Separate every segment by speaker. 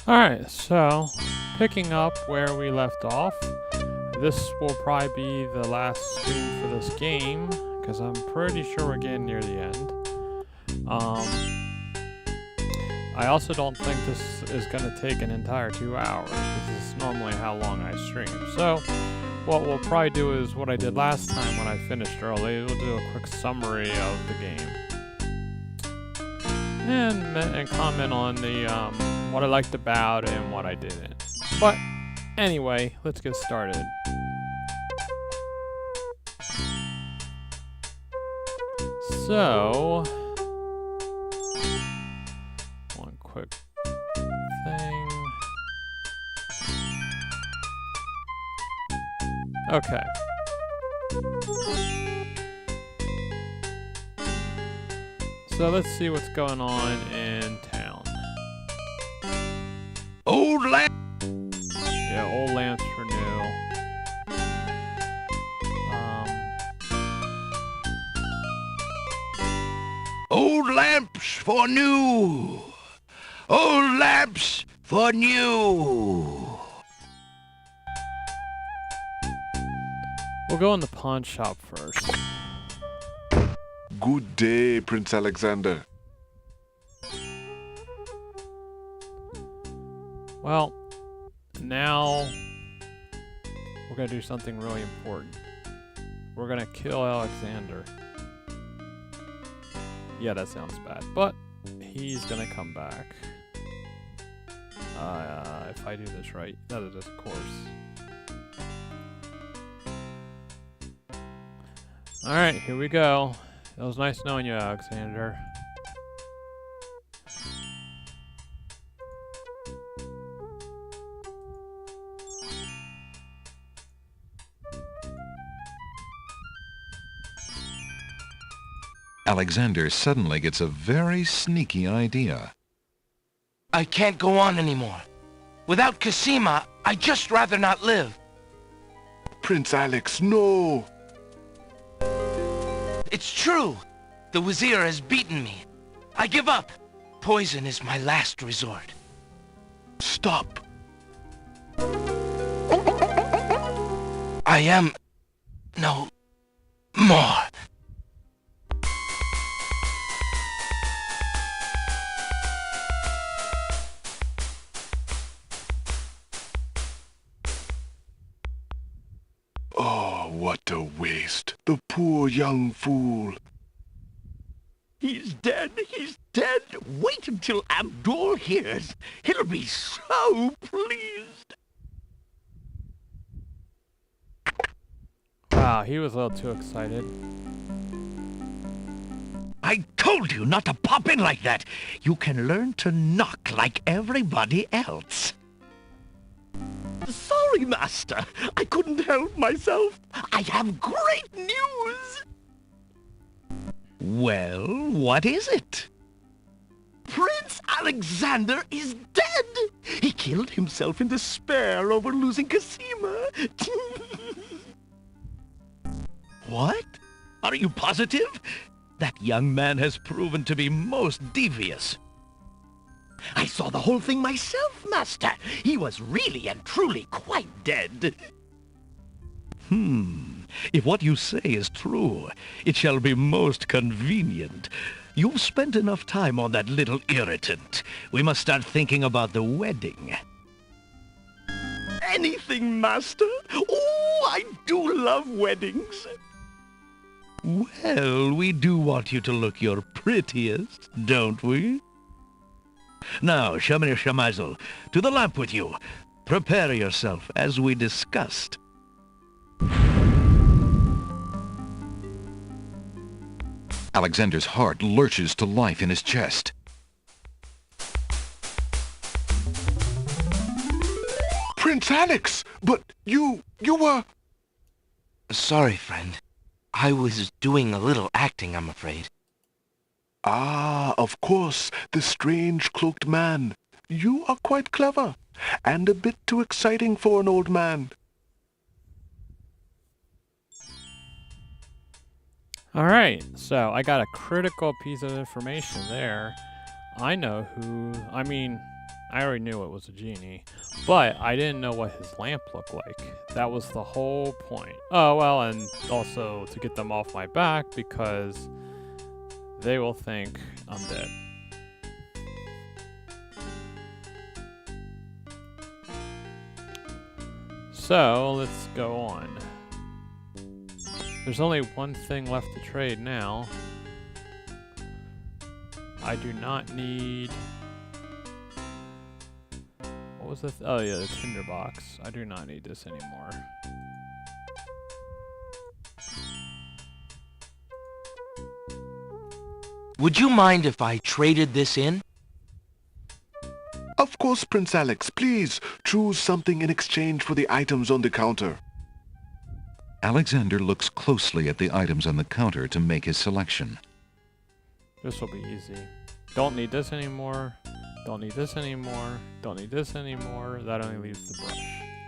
Speaker 1: Alright, so picking up where we left off, this will probably be the last stream for this game, because I'm pretty sure we're getting near the end. I also don't think this is going to take an entire 2 hours, because this is normally how long I stream. So, what we'll probably do is what I did last time when I finished early. We'll do a quick summary of the game. And comment on the what I liked about it and what I didn't. But anyway, let's get started. So, one quick thing. Okay. So let's see what's going on in town.
Speaker 2: Old lamp.
Speaker 1: Yeah, old lamps for new.
Speaker 2: Old lamps for new. Old lamps for new.
Speaker 1: We'll go in the pawn shop first.
Speaker 3: Good day, Prince Alexander.
Speaker 1: Well, now we're gonna do something really important. We're gonna kill Alexander. Yeah, that sounds bad, but he's gonna come back. If I do this right, that is of course. Alright, here we go. It was nice knowing you, Alexander.
Speaker 4: Alexander suddenly gets a very sneaky idea.
Speaker 5: I can't go on anymore. Without Cosima, I'd just rather not live.
Speaker 3: Prince Alex, no!
Speaker 5: It's true. The Wazir has beaten me. I give up. Poison is my last resort.
Speaker 3: Stop!
Speaker 5: I am no more.
Speaker 3: Oh, what a waste. The poor young fool.
Speaker 2: He's dead. He's dead. Wait until Abdul hears. He'll be so pleased.
Speaker 1: Wow, he was a little too excited.
Speaker 2: I told you not to pop in like that. You can learn to knock like everybody else. Sorry, Master. I couldn't help myself. I have great news. Well, what is it? Prince Alexander is dead. He killed himself in despair over losing Cosima. What? Are you positive? That young man has proven to be most devious. I saw the whole thing myself, Master. He was really and truly quite dead. If what you say is true, it shall be most convenient. You've spent enough time on that little irritant. We must start thinking about the wedding. Anything, Master. Oh, I do love weddings. Well, we do want you to look your prettiest, don't we? Now, Shamir Shamazel, to the lamp with you. Prepare yourself, as we discussed.
Speaker 4: Alexander's heart lurches to life in his chest.
Speaker 3: Prince Alex! But you were...
Speaker 5: Sorry, friend. I was doing a little acting, I'm afraid.
Speaker 3: Ah, of course, the strange cloaked man. You are quite clever, and a bit too exciting for an old man.
Speaker 1: Alright, so I got a critical piece of information there. I know who, I already knew it was a genie, but I didn't know what his lamp looked like. That was the whole point. Oh, well, and also to get them off my back because they will think I'm dead. So, let's go on. There's only one thing left to trade now. I do not need... What was this? Oh yeah, the tinderbox. I do not need this anymore.
Speaker 5: Would you mind if I traded this in?
Speaker 3: Of course, Prince Alex. Please choose something in exchange for the items on the counter.
Speaker 4: Alexander looks closely at the items on the counter to make his selection.
Speaker 1: This will be easy. Don't need this anymore. Don't need this anymore. Don't need this anymore. That only leaves the brush.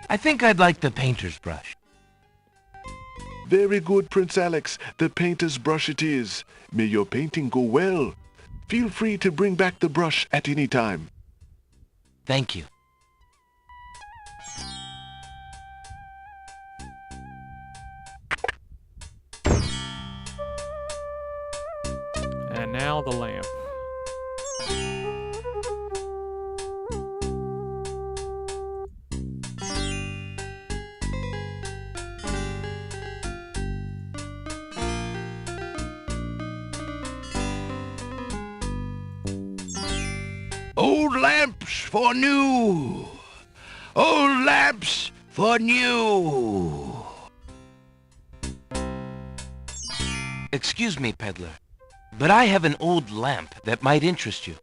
Speaker 5: I think I'd like the painter's brush.
Speaker 3: Very good, Prince Alex. The painter's brush it is. May your painting go well. Feel free to bring back the brush at any time.
Speaker 5: Thank you.
Speaker 1: And now the lamp.
Speaker 2: Old lamps for new. Old lamps for new.
Speaker 5: Excuse me, peddler, but I have an old lamp that might interest you.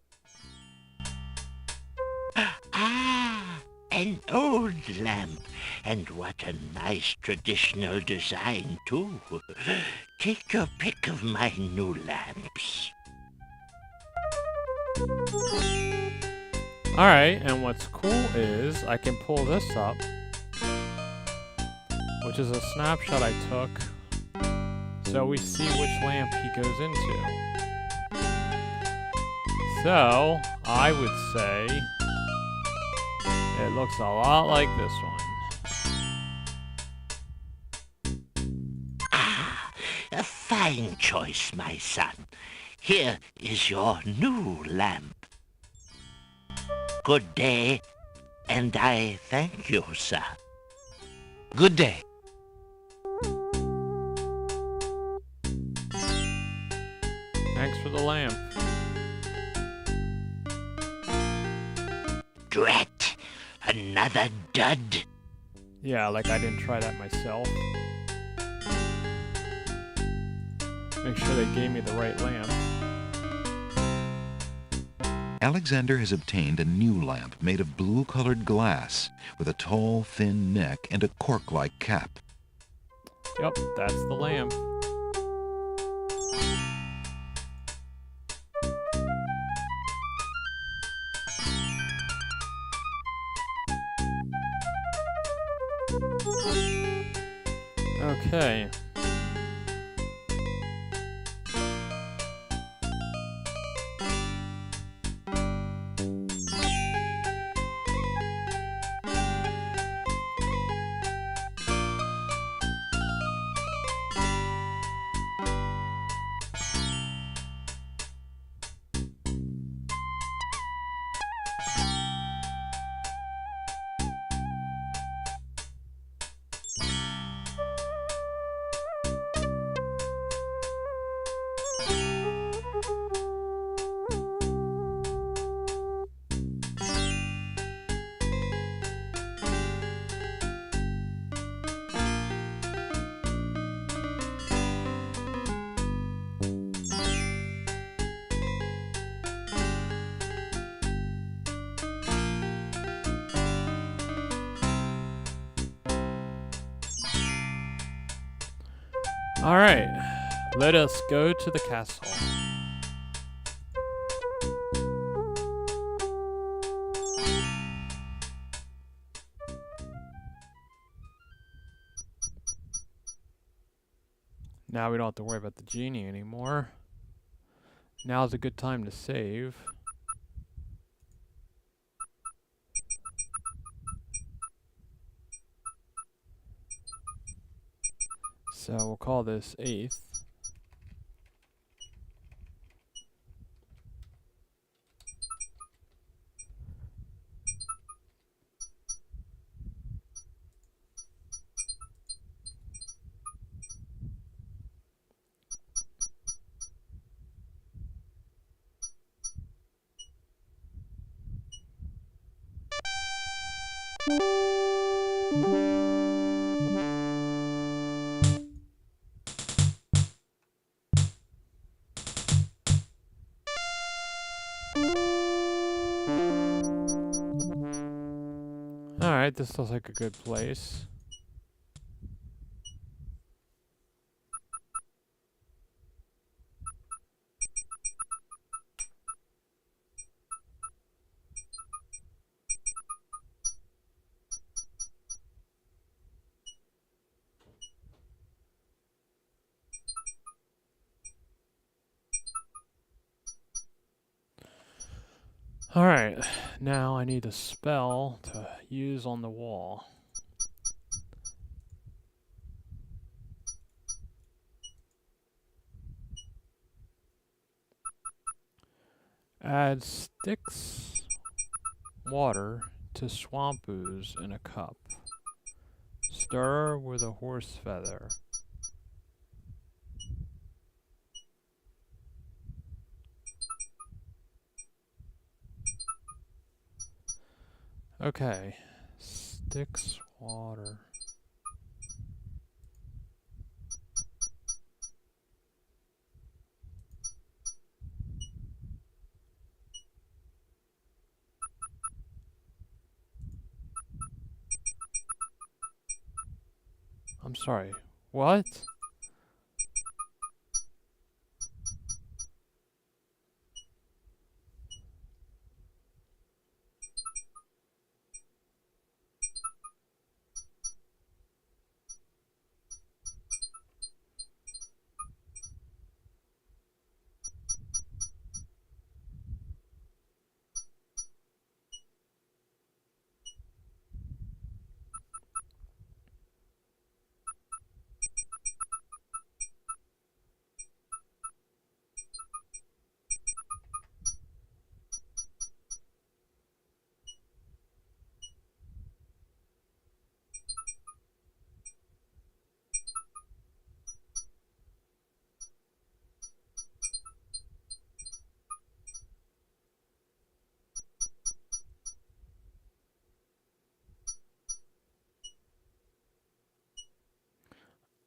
Speaker 6: Ah, an old lamp. And what a nice traditional design, too. Take your pick of my new lamps.
Speaker 1: Alright, and what's cool is I can pull this up, which is a snapshot I took, so we see which lamp he goes into. So, I would say it looks a lot like this one.
Speaker 6: Ah, a fine choice, my son. Here is your new lamp. Good day, and I thank you, sir.
Speaker 5: Good day.
Speaker 1: Thanks for the lamp.
Speaker 6: Drat, another dud.
Speaker 1: Yeah, like I didn't try that myself. Make sure they gave me the right lamp.
Speaker 4: Alexander has obtained a new lamp made of blue-colored glass with a tall, thin neck and a cork-like cap.
Speaker 1: Yep, that's the lamp. Okay. Alright, let us go to the castle. Now we don't have to worry about the genie anymore. Now's a good time to save. So we'll call this 8th. Alright, this looks like a good place. Alright, now I need a spell to use on the wall. Add Styx water to swamp ooze in a cup. Stir with a horse feather. Okay, Styx water. I'm sorry, what?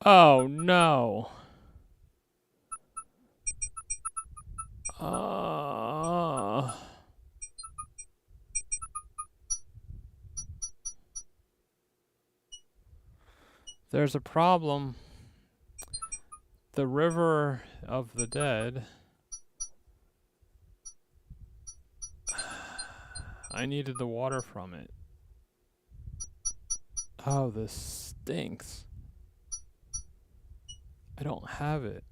Speaker 1: Oh no. Uh, there's a problem. The river of the dead. I needed the water from it. Oh, this stinks. I don't have it.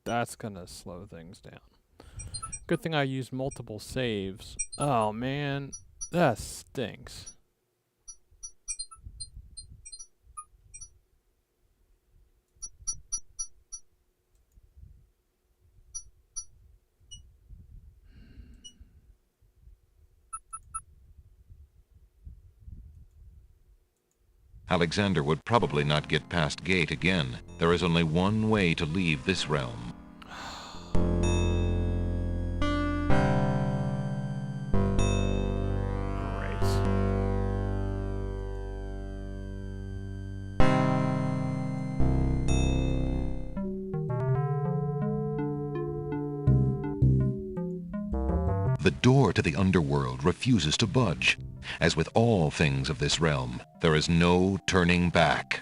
Speaker 1: That's gonna slow things down. Good thing I used multiple saves. Oh man, that stinks.
Speaker 4: Alexander would probably not get past Gate again. There is only one way to leave this realm.
Speaker 1: Great.
Speaker 4: The door to the underworld refuses to budge. As with all things of this realm, there is no turning back.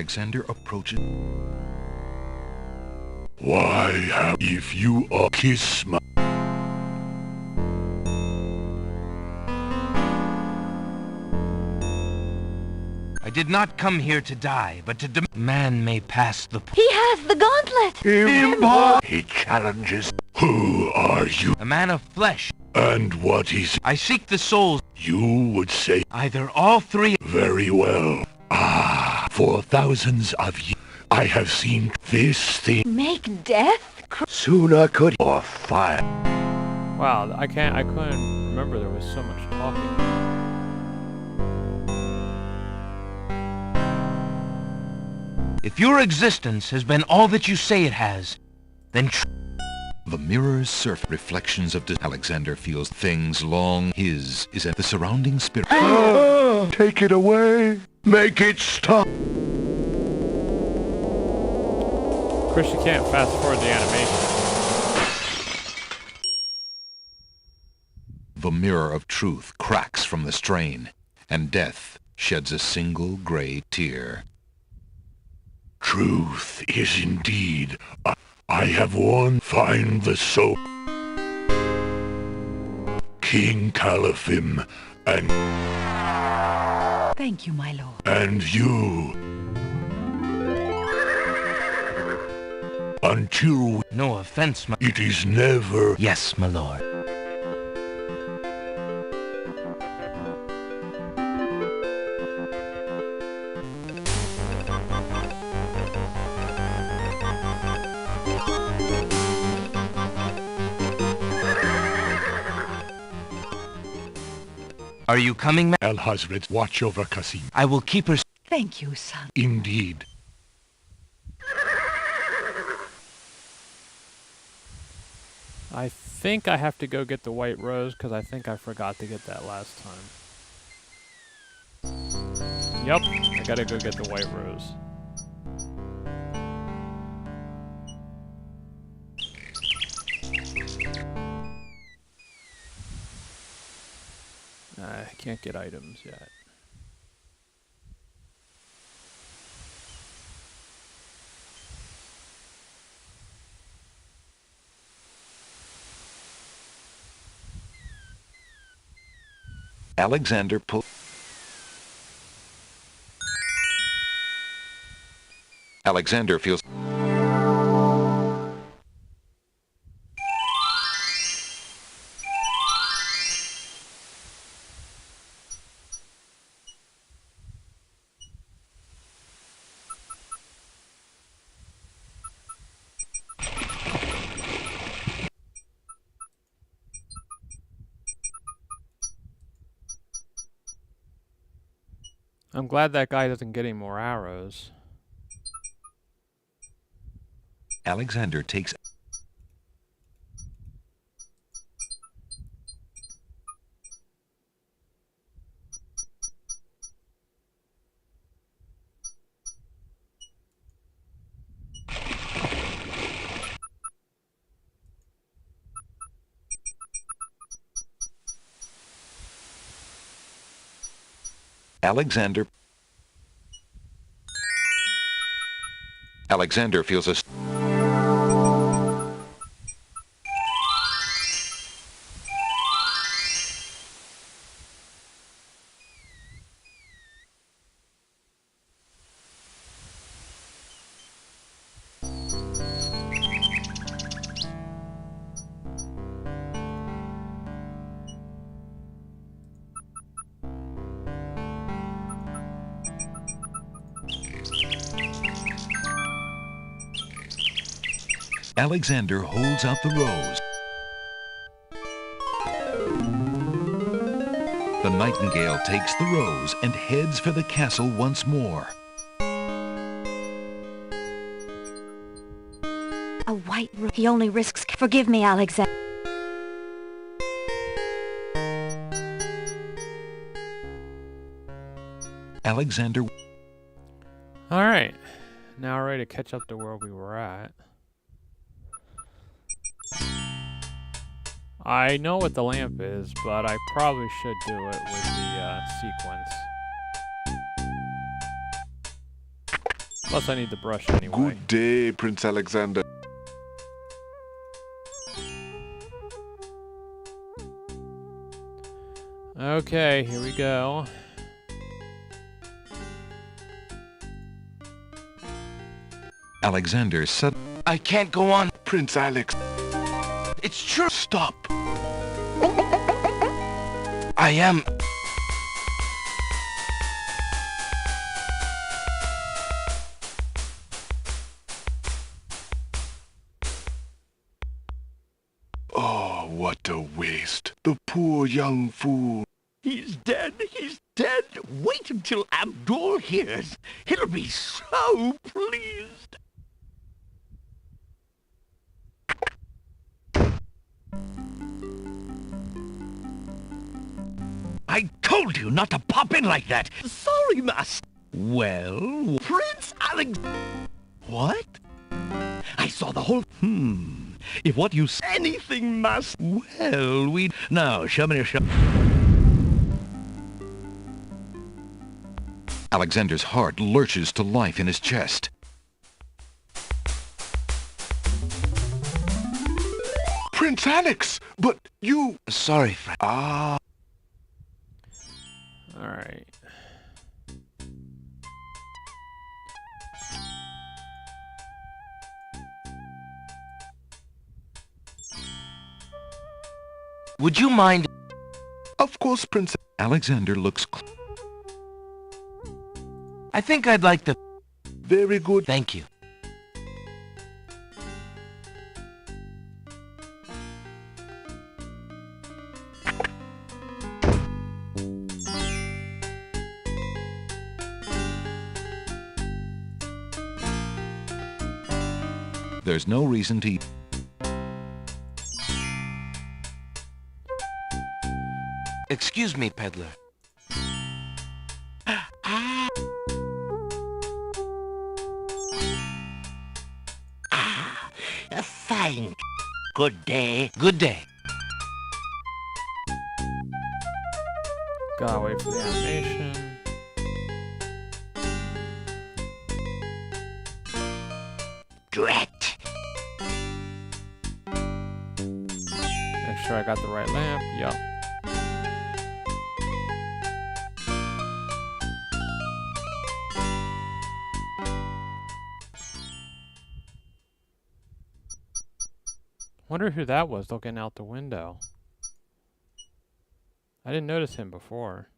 Speaker 4: Alexander approaches.
Speaker 3: Why have if you a kiss my...
Speaker 5: I did not come here to die, but to man may pass the...
Speaker 7: He has the gauntlet!
Speaker 3: He challenges. Who are you?
Speaker 5: A man of flesh.
Speaker 3: And what is...
Speaker 5: I seek the souls.
Speaker 3: You would say
Speaker 5: Either all three...
Speaker 3: very well. Ah, for thousands of years I have seen this thing.
Speaker 7: Make death?
Speaker 3: Sooner could or fire.
Speaker 1: Wow, I couldn't remember there was so much talking.
Speaker 5: If your existence has been all that you say it has, then
Speaker 4: The mirrors surf reflections of Alexander feels things long his is at the surrounding spirit.
Speaker 3: Take it away. Make it stop.
Speaker 1: Of course, you can't fast forward the animation.
Speaker 4: The mirror of truth cracks from the strain, and death sheds a single gray tear.
Speaker 3: Truth is indeed. I have won. Find the soul. King Caliphim and...
Speaker 7: Thank you, my lord.
Speaker 3: and you. Until we...
Speaker 5: no offense, my...
Speaker 3: It is never...
Speaker 5: Yes, my lord. Are you coming,
Speaker 3: Al-Hazret, watch over Qasim.
Speaker 5: I will keep her...
Speaker 7: Thank you, son.
Speaker 3: Indeed.
Speaker 1: I think I have to go get the white rose because I think I forgot to get that last time. Yup, I gotta go get the white rose. I can't get items yet.
Speaker 4: Alexander feels...
Speaker 1: I'm glad that guy doesn't get any more arrows.
Speaker 4: Alexander takes... Alexander feels a... Alexander holds out the rose. The nightingale takes the rose and heads for the castle once more.
Speaker 7: A white rose. He only risks... Forgive me, Alexander.
Speaker 4: Alexander...
Speaker 1: Alright, now we're ready to catch up to where we were at. I know what the lamp is, but I probably should do it with the sequence. Plus, I need the brush anyway.
Speaker 3: Good day, Prince Alexander.
Speaker 1: Okay, here we go.
Speaker 4: Alexander
Speaker 5: I can't go on.
Speaker 3: Prince Alex,
Speaker 5: It's true.
Speaker 3: stop.
Speaker 5: I am...
Speaker 3: Oh, what a waste. The poor young fool.
Speaker 6: He's dead. He's dead. Wait until Abdul hears. He'll be so pleased.
Speaker 2: I told you not to pop in like that. Sorry, Master. Well, Prince Alex... What? I saw the whole... If what you say... Anything, Master... Well, we... Now, show me your show...
Speaker 4: Alexander's heart lurches to life in his chest.
Speaker 3: Prince Alex, but you...
Speaker 5: Sorry, friend.
Speaker 3: Ah,
Speaker 1: Alright.
Speaker 5: Would you mind...
Speaker 3: of course, Prince...
Speaker 4: Alexander looks
Speaker 5: I think I'd like to...
Speaker 3: Very good.
Speaker 5: Thank you.
Speaker 4: There's no reason to...
Speaker 5: Excuse me, peddler.
Speaker 6: Fine. Good day.
Speaker 5: Good day.
Speaker 1: Gotta wait for the animation.
Speaker 6: Drat.
Speaker 1: Make sure I got the right lamp. Yup. Wonder who that was looking out the window. I didn't notice him before.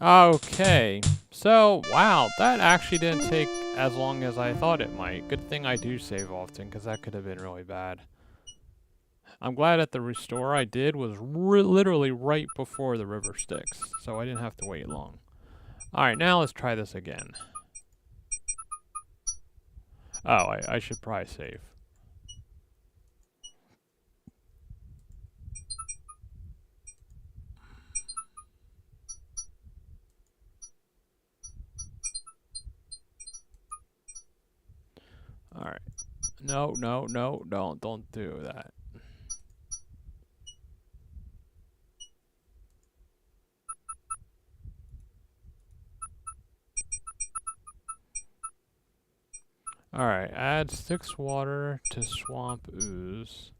Speaker 1: Okay, so wow, that actually didn't take as long as I thought it might. Good thing I do save often, because that could have been really bad. I'm glad that the restore I did was literally right before the river Styx, so I didn't have to wait long. Alright, now let's try this again. Oh, I should probably save. Alright. No, don't do that. Alright, add Styx water to swamp ooze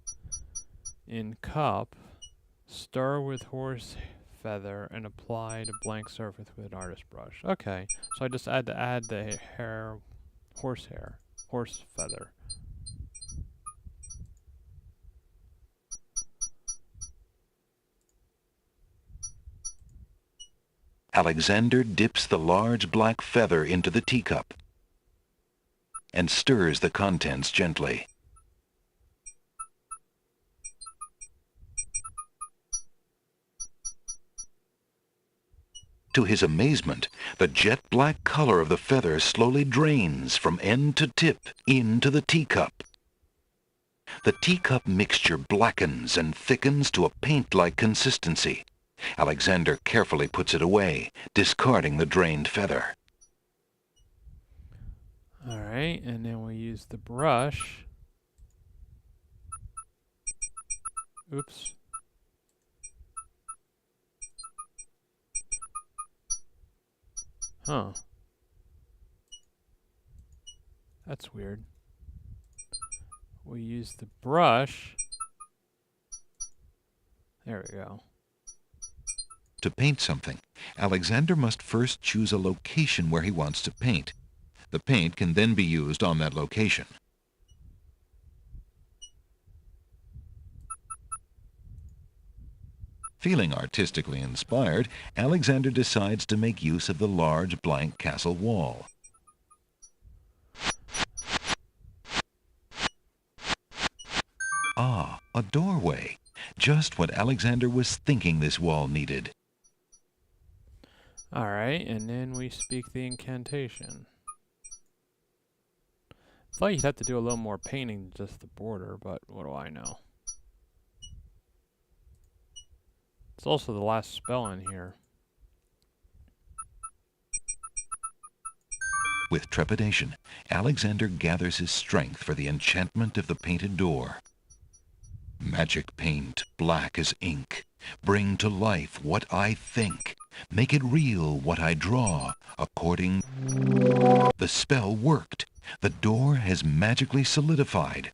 Speaker 1: in cup, stir with horse feather, and apply to blank surface with an artist brush. Okay, so I just had to add the horse feather.
Speaker 4: Alexander dips the large black feather into the teacup and stirs the contents gently. To his amazement, the jet-black color of the feather slowly drains from end to tip into the teacup. The teacup mixture blackens and thickens to a paint-like consistency. Alexander carefully puts it away, discarding the drained feather.
Speaker 1: Alright, and then we use the brush. Oops. Huh. That's weird. We use the brush. There we go.
Speaker 4: To paint something, Alexander must first choose a location where he wants to paint. The paint can then be used on that location. Feeling artistically inspired, Alexander decides to make use of the large blank castle wall. Ah, a doorway. Just what Alexander was thinking this wall needed.
Speaker 1: Alright, and then we speak the incantation. I thought you'd have to do a little more painting than just the border, but what do I know? It's also the last spell in here.
Speaker 4: With trepidation, Alexander gathers his strength for the enchantment of the painted door. Magic paint, black as ink, bring to life what I think, make it real what I draw, according... The spell worked. The door has magically solidified.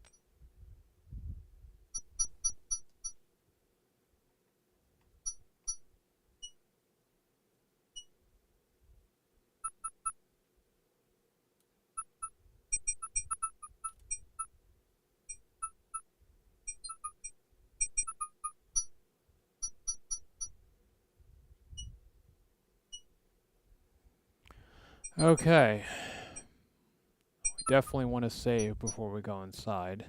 Speaker 1: Okay. We definitely want to save before we go inside.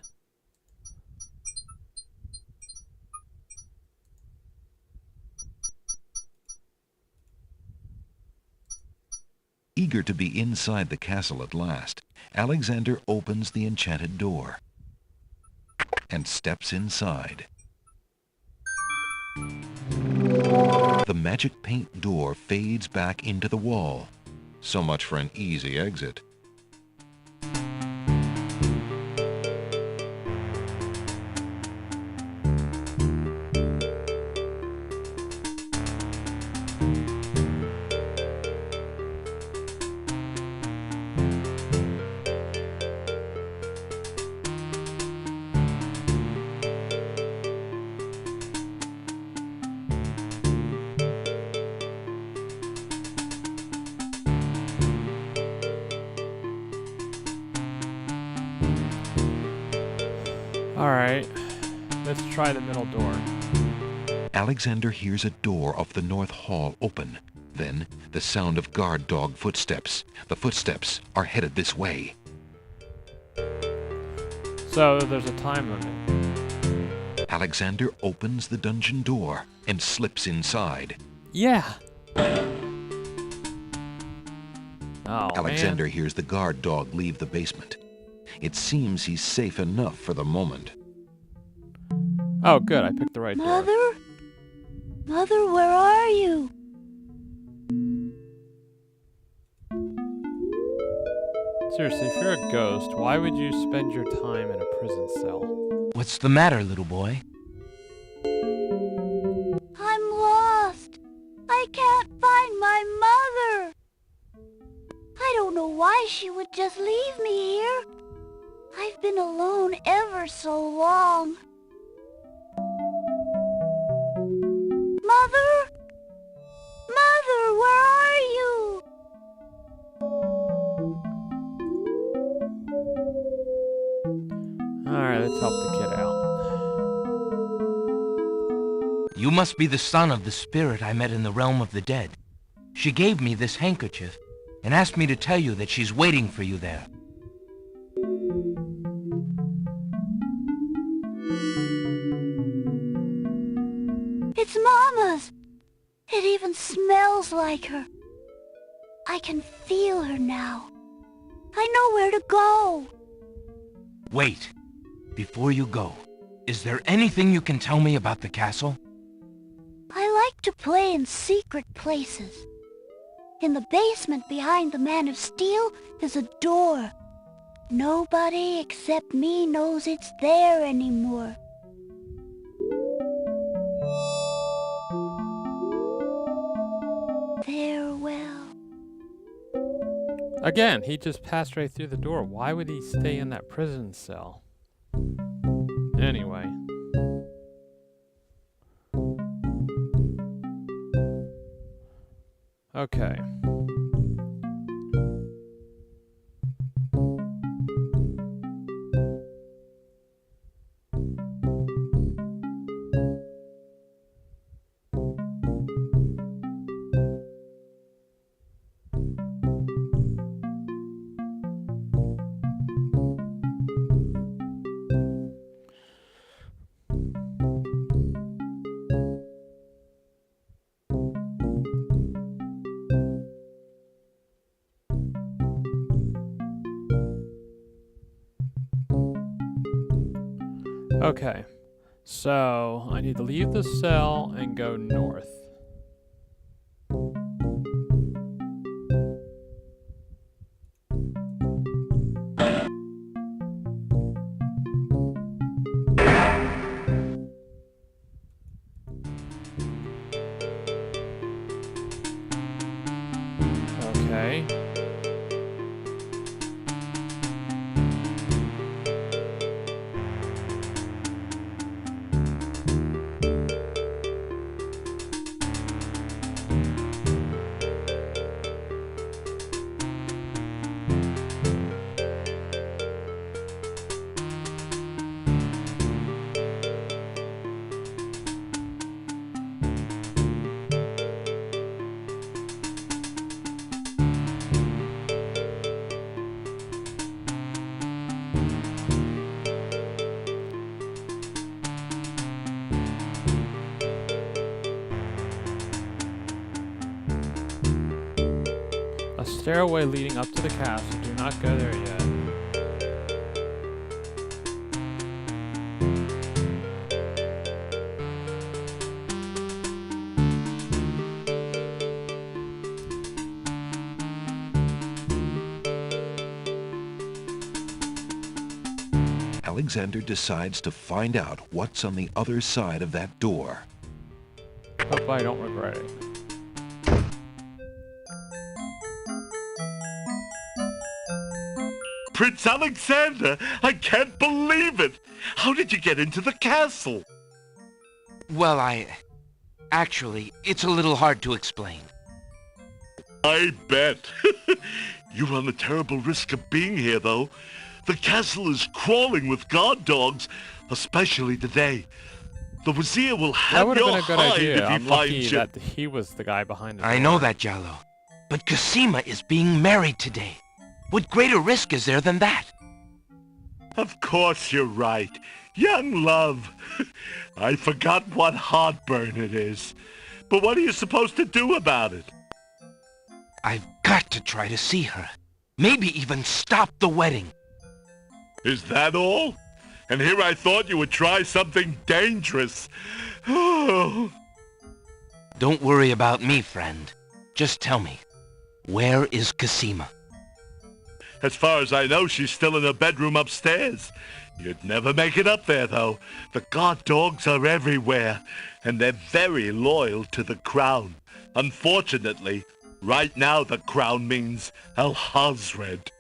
Speaker 4: Eager to be inside the castle at last, Alexander opens the enchanted door and steps inside. The magic paint door fades back into the wall. So much for an easy exit.
Speaker 1: Alright, let's try the middle door.
Speaker 4: Alexander hears a door of the north hall open. Then, the sound of guard dog footsteps. The footsteps are headed this way.
Speaker 1: So, there's a time limit.
Speaker 4: Alexander opens the dungeon door and slips inside.
Speaker 1: Yeah! Oh,
Speaker 4: Alexander
Speaker 1: man.
Speaker 4: hears the guard dog leave the basement. It seems he's safe enough for the moment.
Speaker 1: Oh, good, I picked the right door.
Speaker 7: Mother? Mother, where are you?
Speaker 1: Seriously, if you're a ghost, why would you spend your time in a prison cell?
Speaker 5: What's the matter, little boy?
Speaker 7: I'm lost. I can't find my mother. I don't know why she would just leave me here. I've been alone ever so long. Mother? Mother, where are you?
Speaker 1: Alright, let's help the kid out.
Speaker 5: You must be the son of the spirit I met in the realm of the dead. She gave me this handkerchief and asked me to tell you that she's waiting for you there.
Speaker 7: It's Mama's. It even smells like her. I can feel her now. I know where to go.
Speaker 5: Wait. Before you go, is there anything you can tell me about the castle?
Speaker 7: I like to play in secret places. In the basement behind the Man of Steel is a door. Nobody except me knows it's there anymore. Farewell.
Speaker 1: Again, he just passed right through the door. Why would he stay in that prison cell? Anyway. Okay. Okay, so I need to leave the cell and go north. Okay. A stairway leading up to the castle. Do not go there yet.
Speaker 4: Alexander decides to find out what's on the other side of that door.
Speaker 1: Hope I don't regret it.
Speaker 8: Prince Alexander, I can't believe it! How did you get into the castle?
Speaker 5: Well, actually, it's a little hard to explain.
Speaker 8: I bet. You run a terrible risk of being here, though. The castle is crawling with guard dogs, especially today. The Wazir will
Speaker 1: That
Speaker 8: have
Speaker 1: would have
Speaker 8: your
Speaker 1: been a good
Speaker 8: hide
Speaker 1: idea.
Speaker 8: if he
Speaker 1: I'm lucky
Speaker 8: finds you.
Speaker 1: that he was the guy behind the door.
Speaker 5: I know that, Jallo. But Cosima is being married today. What greater risk is there than that?
Speaker 8: Of course you're right. Young love. I forgot what heartburn it is. But what are you supposed to do about it?
Speaker 5: I've got to try to see her. Maybe even stop the wedding.
Speaker 8: Is that all? And here I thought you would try something dangerous. Oh.
Speaker 5: Don't worry about me, friend. Just tell me, where is Cosima?
Speaker 8: As far as I know, she's still in her bedroom upstairs. You'd never make it up there, though. The guard dogs are everywhere, and they're very loyal to the crown. Unfortunately, right now the crown means Al-Hazred.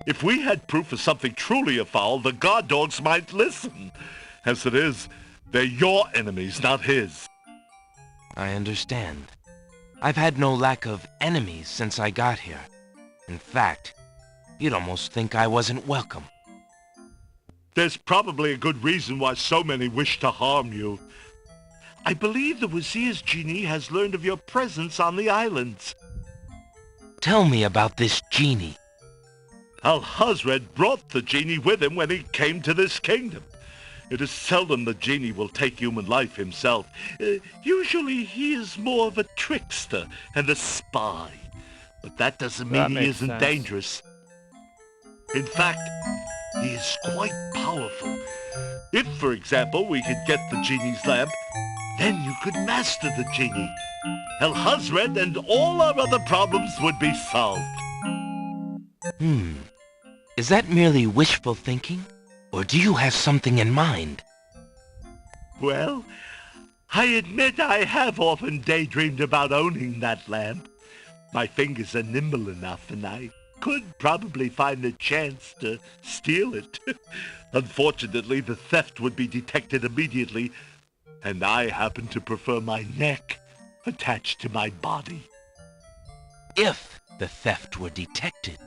Speaker 8: If we had proof of something truly afoul, the guard dogs might listen. As it is, they're your enemies, not his.
Speaker 5: I understand. I've had no lack of enemies since I got here. In fact, you'd almost think I wasn't welcome.
Speaker 8: There's probably a good reason why so many wish to harm you. I believe the Wazir's genie has learned of your presence on the islands.
Speaker 5: Tell me about this genie.
Speaker 8: Al-Hazred brought the genie with him when he came to this kingdom. It is seldom the genie will take human life himself. Usually he is more of a trickster and a spy. But that doesn't mean he isn't dangerous. In fact, he is quite powerful. If, for example, we could get the genie's lamp, Then you could master the genie. El Hazred and all our other problems would be solved.
Speaker 5: Is that merely wishful thinking? Or do you have something in mind?
Speaker 8: Well, I admit I have often daydreamed about owning that lamp. My fingers are nimble enough, and I could probably find a chance to steal it. Unfortunately, the theft would be detected immediately, and I happen to prefer my neck attached to my body.
Speaker 5: If the theft were detected.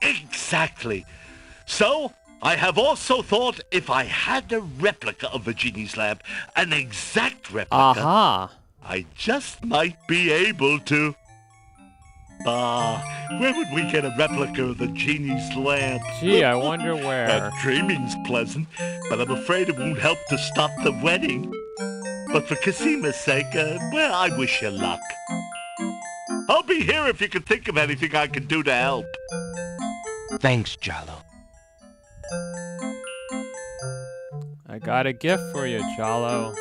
Speaker 8: Exactly. So, I have also thought if I had a replica of the genie's lamp, an exact replica,
Speaker 1: Aha!
Speaker 8: I just might be able to... where would we get a replica of the genie's lamp?
Speaker 1: Gee, I wonder where.
Speaker 8: Dreaming's pleasant, but I'm afraid it won't help to stop the wedding. But for Casima's sake, well, I wish you luck. I'll be here if you can think of anything I can do to help.
Speaker 5: Thanks, Jalo.
Speaker 1: I got a gift for you, Jalo.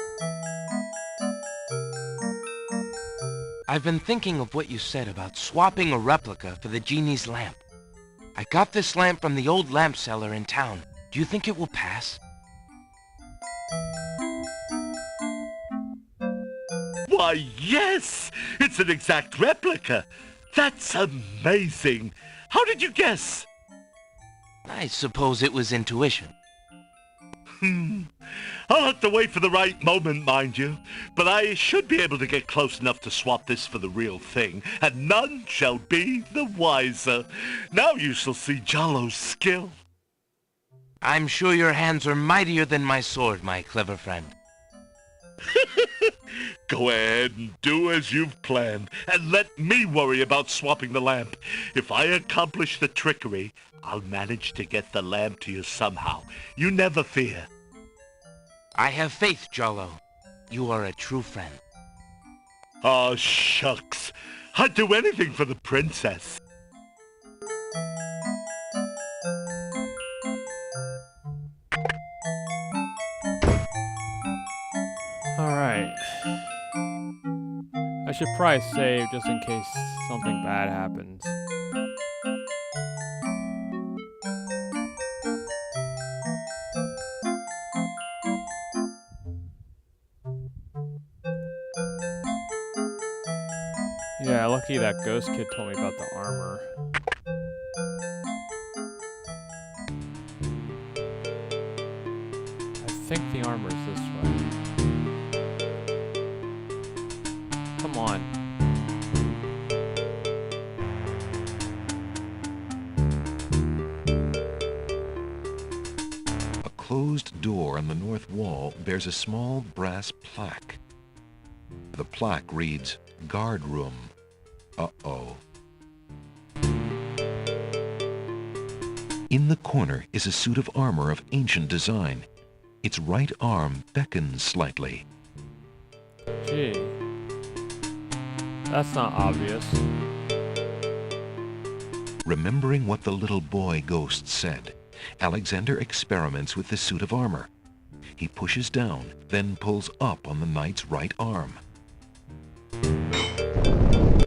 Speaker 5: I've been thinking of what you said about swapping a replica for the genie's lamp. I got this lamp from the old lamp seller in town. Do you think it will pass?
Speaker 8: Why, yes! It's an exact replica. That's amazing. How did you guess?
Speaker 5: I suppose it was intuition.
Speaker 8: I'll have to wait for the right moment, mind you. But I should be able to get close enough to swap this for the real thing, and none shall be the wiser. Now you shall see Jalo's skill.
Speaker 5: I'm sure your hands are mightier than my sword, my clever friend.
Speaker 8: Go ahead and do as you've planned, and let me worry about swapping the lamp. If I accomplish the trickery, I'll manage to get the lamp to you somehow. You never fear.
Speaker 5: I have faith, Jalo. You are a true friend.
Speaker 8: Oh, shucks. I'd do anything for the princess.
Speaker 1: Alright. I should probably save just in case something bad happens. Yeah, lucky that ghost kid told me about the armor. I think the armor's this way. Come on.
Speaker 4: A closed door on the north wall bears a small brass plaque. The plaque reads, "Guard Room." Uh-oh. In the corner is a suit of armor of ancient design. Its right arm beckons slightly.
Speaker 1: Gee. That's not obvious.
Speaker 4: Remembering what the little boy ghost said, Alexander experiments with the suit of armor. He pushes down, then pulls up on the knight's right arm.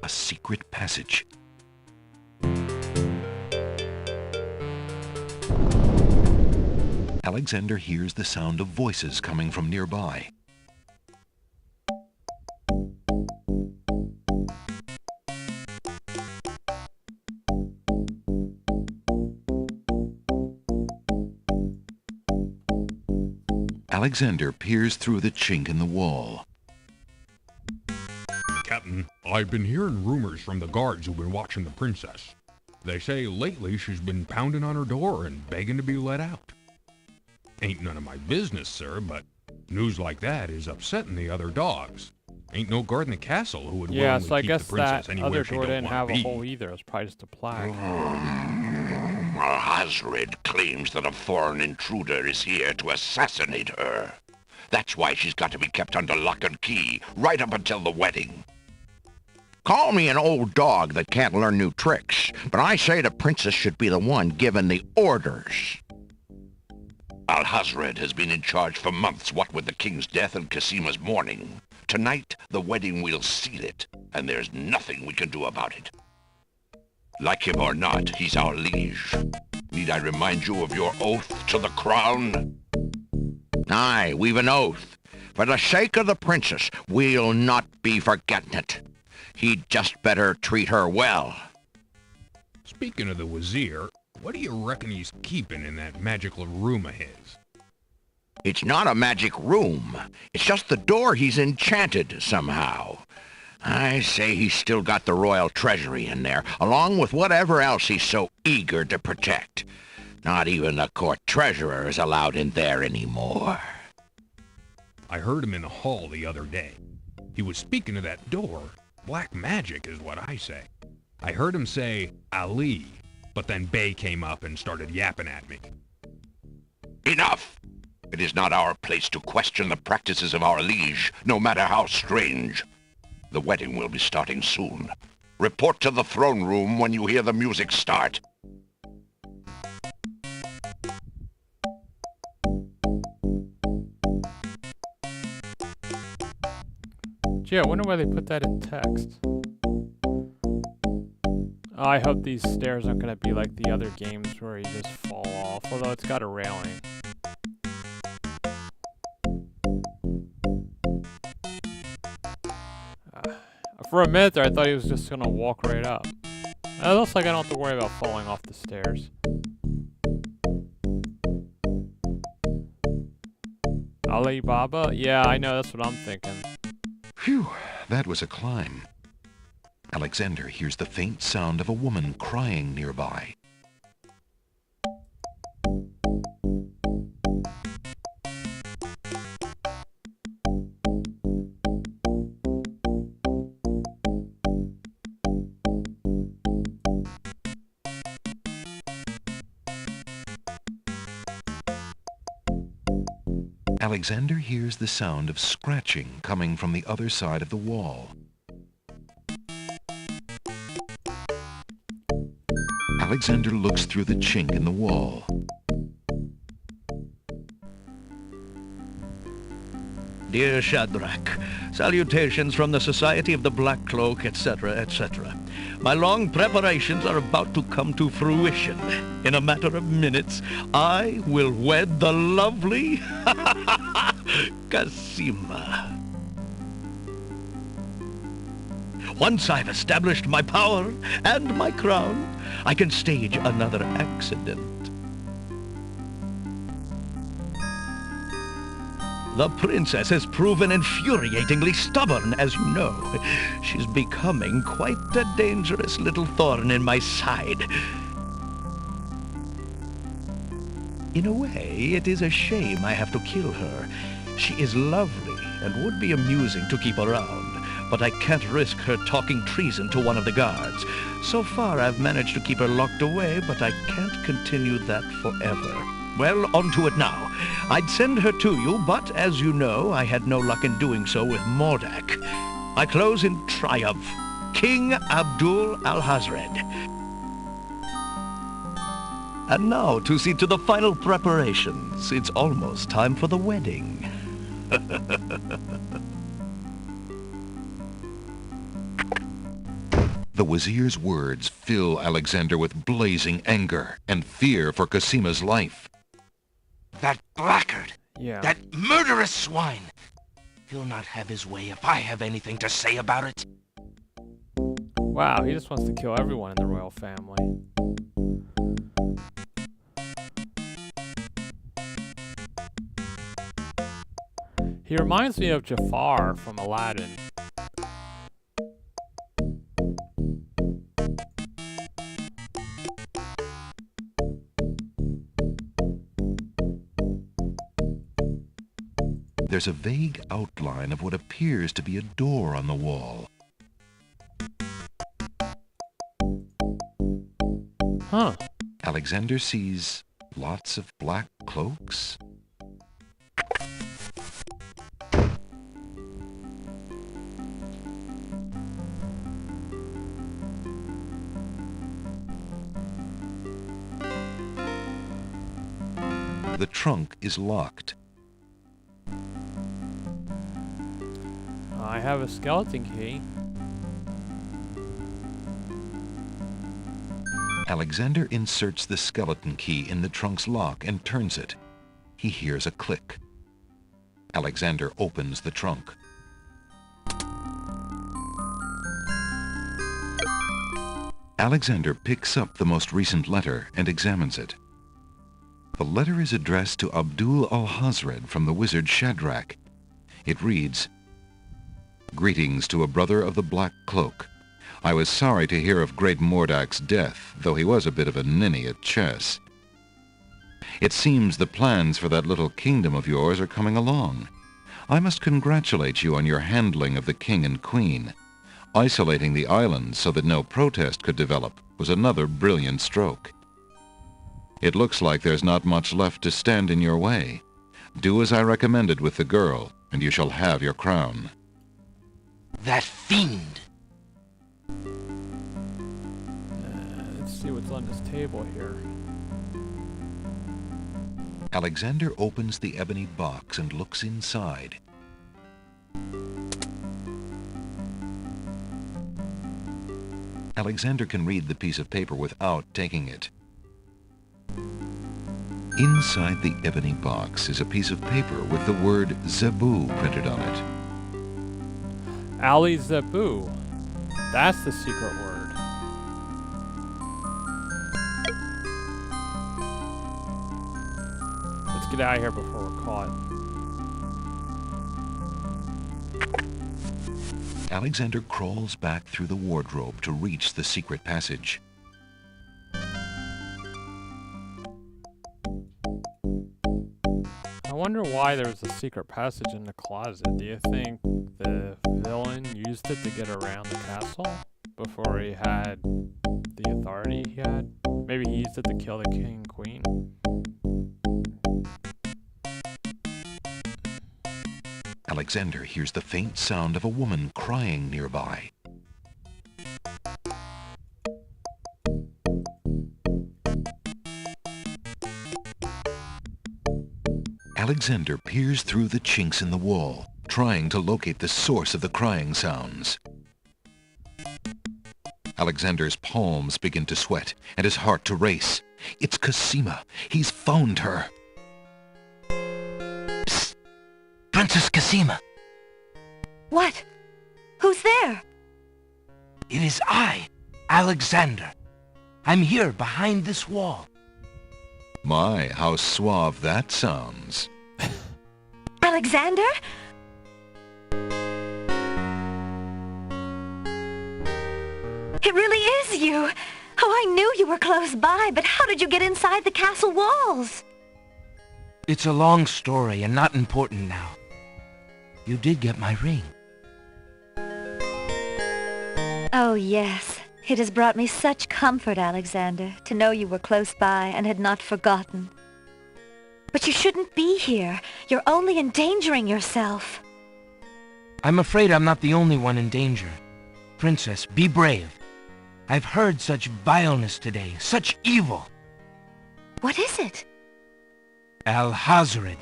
Speaker 4: A secret passage. Alexander hears the sound of voices coming from nearby. Alexander peers through the chink in the wall.
Speaker 9: Captain, I've been hearing rumors from the guards who've been watching the princess. They say lately she's been pounding on her door and begging to be let out. Ain't none of my business, sir, but news like that is upsetting the other dogs. Ain't no guard in the castle who would
Speaker 1: Yeah,
Speaker 9: willingly
Speaker 1: so I
Speaker 9: keep
Speaker 1: guess
Speaker 9: the princess
Speaker 1: that
Speaker 9: anywhere
Speaker 1: other
Speaker 9: she
Speaker 1: door
Speaker 9: don't
Speaker 1: didn't
Speaker 9: want
Speaker 1: have
Speaker 9: to
Speaker 1: a
Speaker 9: be.
Speaker 1: hole either. It was probably just a plaque.
Speaker 6: Hazred claims that a foreign intruder is here to assassinate her. That's why she's got to be kept under lock and key, right up until the wedding. Call me an old dog that can't learn new tricks, but I say the princess should be the one given the orders. Alhazred has been in charge for months, what with the king's death and Casima's mourning. Tonight, the wedding will seal it, and there's nothing we can do about it. Like him or not, he's our liege. Need I remind you of your oath to the crown? Aye, we've an oath. For the sake of the princess, we'll not be forgetting it. He'd just better treat her well.
Speaker 9: Speaking of the Wazir, what do you reckon he's keeping in that magical room of his?
Speaker 6: It's not a magic room. It's just the door he's enchanted somehow. I say he's still got the royal treasury in there, along with whatever else he's so eager to protect. Not even the court treasurer is allowed in there anymore.
Speaker 9: I heard him in the hall the other day. He was speaking of that door. Black magic is what I say. I heard him say, Ali, but then Bey came up and started yapping at me.
Speaker 6: Enough! It is not our place to question the practices of our liege, no matter how strange. The wedding will be starting soon. Report to the throne room when you hear the music start.
Speaker 1: Gee, I wonder why they put that in text. I hope these stairs aren't going to be like the other games where you just fall off, although it's got a railing. For a minute there, I thought he was just going to walk right up. It looks like I don't have to worry about falling off the stairs. Ali Baba? Yeah, I know, that's what I'm thinking.
Speaker 4: Phew, that was a climb. Alexander hears the faint sound of a woman crying nearby. Alexander hears the sound of scratching coming from the other side of the wall. Alexander looks through the chink in the wall.
Speaker 2: Dear Shadrach, salutations from the Society of the Black Cloak, etc., etc. My long preparations are about to come to fruition. In a matter of minutes, I will wed the lovely Casima. Once I've established my power and my crown, I can stage another accident. The princess has proven infuriatingly stubborn, as you know. She's becoming quite a dangerous little thorn in my side. In a way, it is a shame I have to kill her. She is lovely and would be amusing to keep around, but I can't risk her talking treason to one of the guards. So far, I've managed to keep her locked away, but I can't continue that forever. Well, on to it now. I'd send her to you, but as you know, I had no luck in doing so with Mordak. I close in triumph. King Abdul Alhazred. And now to see to the final preparations. It's almost time for the wedding.
Speaker 4: The Wazir's words fill Alexander with blazing anger and fear for Casima's life.
Speaker 5: That blackguard!
Speaker 1: Yeah.
Speaker 5: That murderous swine! He'll not have his way if I have anything to say about it.
Speaker 1: Wow, he just wants to kill everyone in the royal family. He reminds me of Jafar from Aladdin.
Speaker 4: There's a vague outline of what appears to be a door on the wall.
Speaker 1: Huh.
Speaker 4: Alexander sees lots of black cloaks. The trunk is locked.
Speaker 1: I have a skeleton key.
Speaker 4: Alexander inserts the skeleton key in the trunk's lock and turns it. He hears a click. Alexander opens the trunk. Alexander picks up the most recent letter and examines it. The letter is addressed to Abdul al-Hazred from the wizard Shadrach. It reads, "Greetings to a brother of the Black Cloak. I was sorry to hear of great Mordak's death, though he was a bit of a ninny at chess. It seems the plans for that little kingdom of yours are coming along. I must congratulate you on your handling of the king and queen. Isolating the islands so that no protest could develop was another brilliant stroke. It looks like there's not much left to stand in your way. Do as I recommended with the girl, and you shall have your crown."
Speaker 5: That fiend!
Speaker 1: Let's see what's on this table here.
Speaker 4: Alexander opens the ebony box and looks inside. Alexander can read the piece of paper without taking it. Inside the ebony box is a piece of paper with the word Zebu printed on it.
Speaker 1: Ali Zebu. That's the secret word. Let's get out of here before we're caught.
Speaker 4: Alexander crawls back through the wardrobe to reach the secret passage.
Speaker 1: I wonder why there was a secret passage in the closet. Do you think the villain used it to get around the castle before he had the authority he had? Maybe he used it to kill the king and queen?
Speaker 4: Alexander hears the faint sound of a woman crying nearby. Alexander peers through the chinks in the wall, trying to locate the source of the crying sounds. Alexander's palms begin to sweat and his heart to race. It's Cosima. He's found her.
Speaker 5: Psst! Princess Cosima!
Speaker 7: What? Who's there?
Speaker 5: It is I, Alexander. I'm here behind this wall.
Speaker 4: My, how suave that sounds.
Speaker 7: Alexander? It really is you. Oh, I knew you were close by, but how did you get inside the castle walls?
Speaker 5: It's a long story and not important now. You did get my ring.
Speaker 7: Oh, yes. It has brought me such comfort, Alexander, to know you were close by and had not forgotten. But you shouldn't be here. You're only endangering yourself.
Speaker 5: I'm afraid I'm not the only one in danger. Princess, be brave. I've heard such vileness today, such evil.
Speaker 7: What is it?
Speaker 5: Al-Hazred.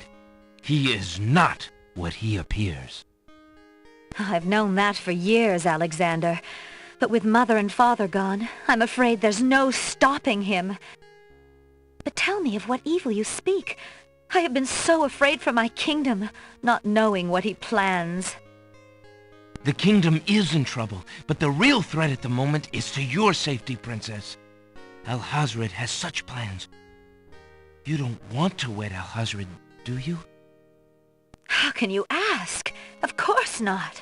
Speaker 5: He is not what he appears.
Speaker 7: I've known that for years, Alexander. But with Mother and Father gone, I'm afraid there's no stopping him. But tell me of what evil you speak. I have been so afraid for my kingdom, not knowing what he plans.
Speaker 5: The kingdom is in trouble, but the real threat at the moment is to your safety, Princess. Al-Hazred has such plans. You don't want to wed Al-Hazred, do you?
Speaker 7: How can you ask? Of course not.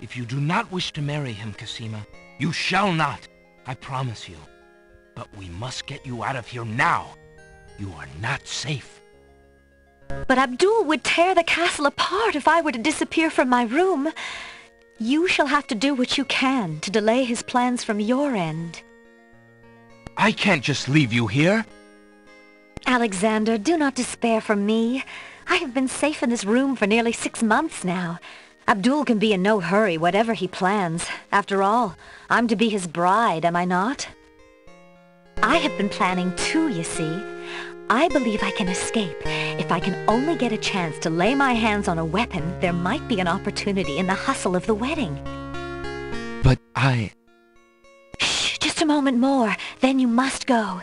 Speaker 5: If you do not wish to marry him, Cosima, you shall not, I promise you. But we must get you out of here now. You are not safe.
Speaker 7: But Abdul would tear the castle apart if I were to disappear from my room. You shall have to do what you can to delay his plans from your end.
Speaker 5: I can't just leave you here.
Speaker 7: Alexander, do not despair for me. I have been safe in this room for nearly 6 months now. Abdul can be in no hurry, whatever he plans. After all, I'm to be his bride, am I not? I have been planning too, you see.
Speaker 10: I believe I can escape. If I can only get a chance to lay my hands on a weapon, there might be an opportunity in the hustle of the wedding.
Speaker 5: But
Speaker 10: Shh, just a moment more, then you must go.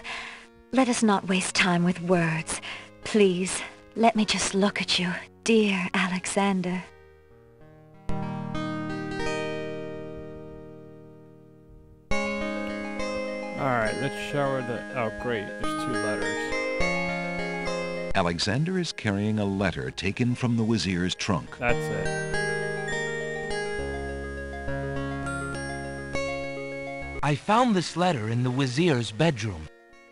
Speaker 10: Let us not waste time with words. Please, let me just look at you, dear Alexander.
Speaker 1: Alright, let's show her the... Oh, great. There's 2 letters.
Speaker 4: Alexander is carrying a letter taken from the Wazir's trunk.
Speaker 1: That's it.
Speaker 5: I found this letter in the Wazir's bedroom.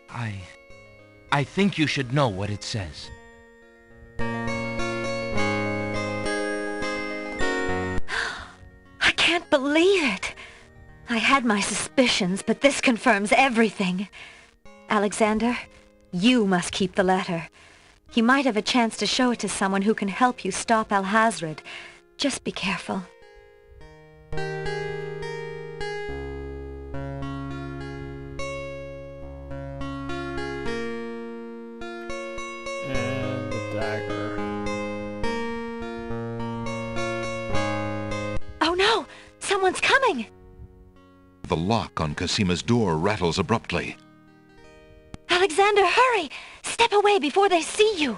Speaker 5: I think you should know what it says.
Speaker 10: I can't believe it. I had my suspicions, but this confirms everything. Alexander, you must keep the letter. You might have a chance to show it to someone who can help you stop Alhazred. Just be careful.
Speaker 1: And the dagger.
Speaker 10: Oh no! Someone's coming!
Speaker 4: The lock on Casima's door rattles abruptly.
Speaker 10: Alexander, hurry! Step away before they see you!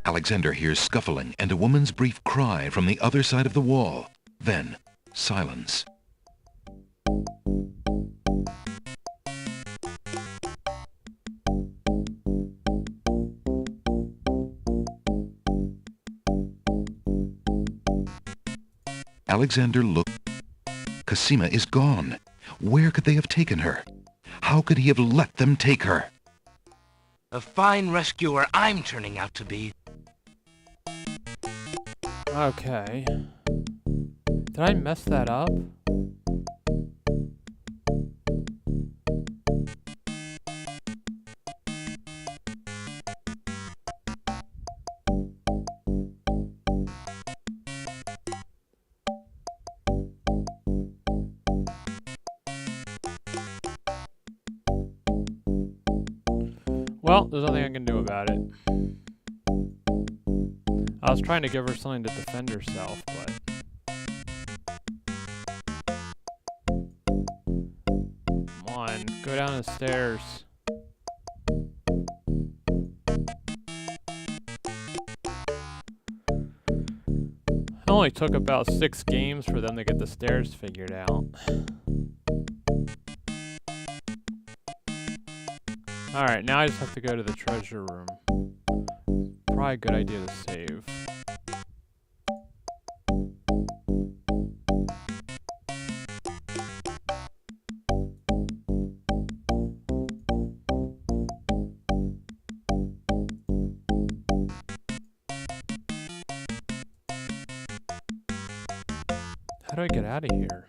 Speaker 4: Alexander hears scuffling and a woman's brief cry from the other side of the wall. Then, silence. Alexander looked. Casima is gone. Where could they have taken her? How could he have let them take her?
Speaker 5: A fine rescuer I'm turning out to be.
Speaker 1: Okay. Did I mess that up? Well, there's nothing I can do about it. I was trying to give her something to defend herself, but... Come on, go down the stairs. It only took about 6 games for them to get the stairs figured out. Alright, now I just have to go to the treasure room. Probably a good idea to save. How do I get out of here?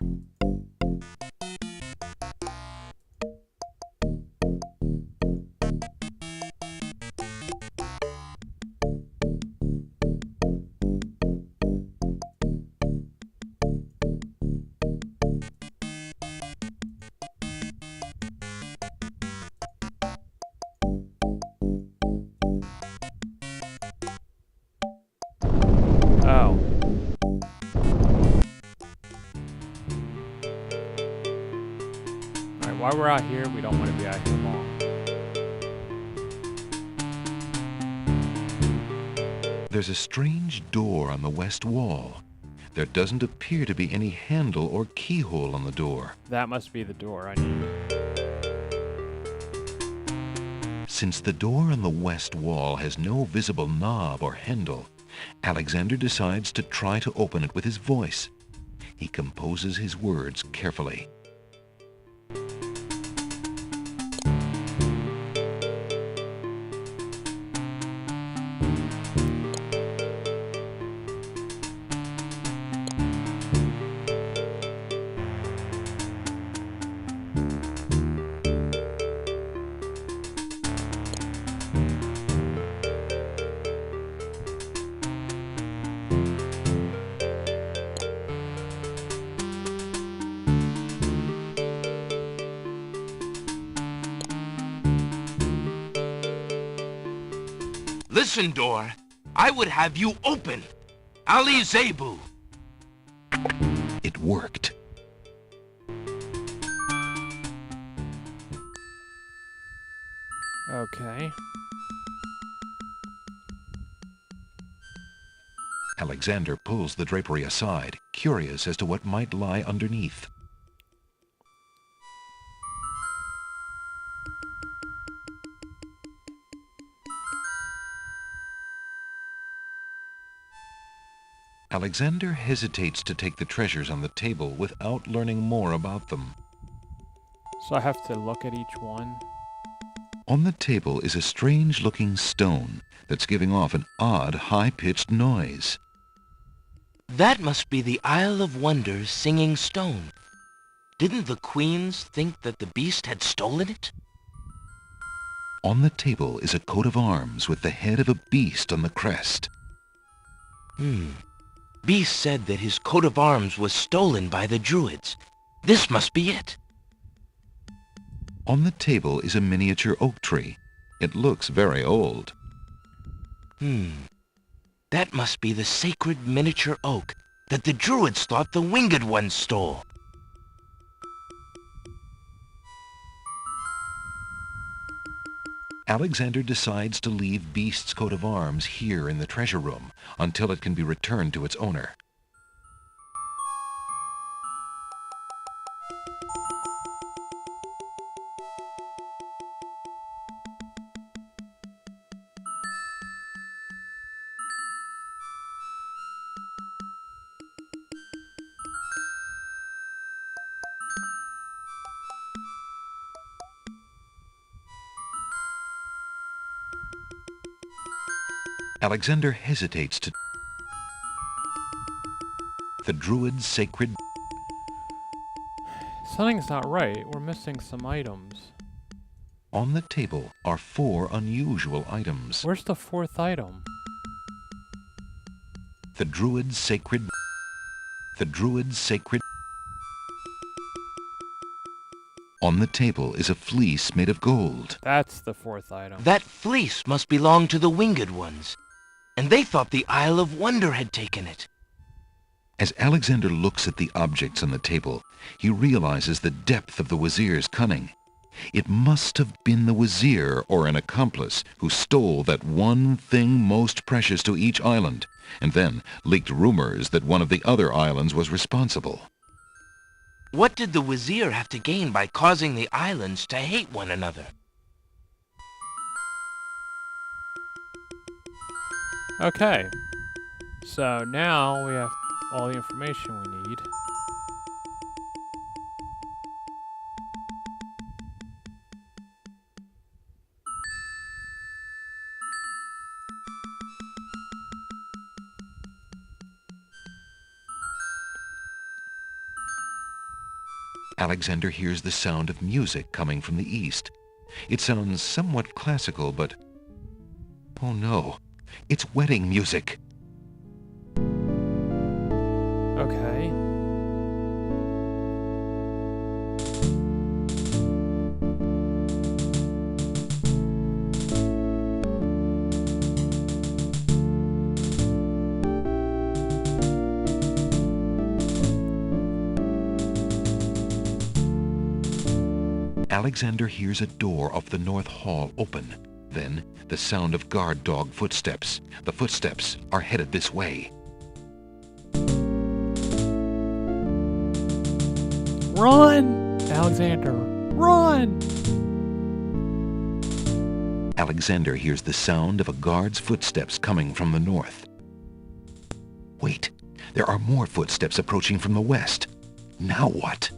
Speaker 1: Oh. Alright, while we're out here, we don't want to be out here long.
Speaker 4: There's a strange door on the west wall. There doesn't appear to be any handle or keyhole on the door.
Speaker 1: That must be the door I need.
Speaker 4: Since the door on the west wall has no visible knob or handle, Alexander decides to try to open it with his voice. He composes his words carefully.
Speaker 5: Listen, door. I would have you open. Ali Zebu.
Speaker 4: It worked.
Speaker 1: Okay.
Speaker 4: Alexander pulls the drapery aside, curious as to what might lie underneath. Alexander hesitates to take the treasures on the table without learning more about them.
Speaker 1: So I have to look at each one.
Speaker 4: On the table is a strange-looking stone that's giving off an odd, high-pitched noise.
Speaker 5: That must be the Isle of Wonders singing stone. Didn't the queens think that the beast had stolen it?
Speaker 4: On the table is a coat of arms with the head of a beast on the crest.
Speaker 5: Beast said that his coat of arms was stolen by the Druids. This must be it.
Speaker 4: On the table is a miniature oak tree. It looks very old.
Speaker 5: That must be the sacred miniature oak that the Druids thought the Winged Ones stole.
Speaker 4: Alexander decides to leave Beast's coat of arms here in the treasure room until it can be returned to its owner. Alexander hesitates to... The Druid's sacred...
Speaker 1: Something's not right. We're missing some items.
Speaker 4: On the table are 4 unusual items.
Speaker 1: Where's the 4th item?
Speaker 4: The Druid's sacred... The Druid's sacred... On the table is a fleece made of gold.
Speaker 1: That's the 4th item.
Speaker 5: That fleece must belong to the Winged Ones. And they thought the Isle of Wonder had taken it.
Speaker 4: As Alexander looks at the objects on the table, he realizes the depth of the Wazir's cunning. It must have been the Wazir or an accomplice who stole that one thing most precious to each island, and then leaked rumors that one of the other islands was responsible.
Speaker 5: What did the Wazir have to gain by causing the islands to hate one another?
Speaker 1: Okay. So now we have all the information we need.
Speaker 4: Alexander hears the sound of music coming from the east. It sounds somewhat classical, but... Oh no, it's wedding music.
Speaker 1: Okay.
Speaker 4: Alexander hears a door of the north hall open. Then, the sound of guard dog footsteps. The footsteps are headed this way.
Speaker 1: Run! Alexander, run!
Speaker 4: Alexander hears the sound of a guard's footsteps coming from the north. Wait, there are more footsteps approaching from the west. Now what?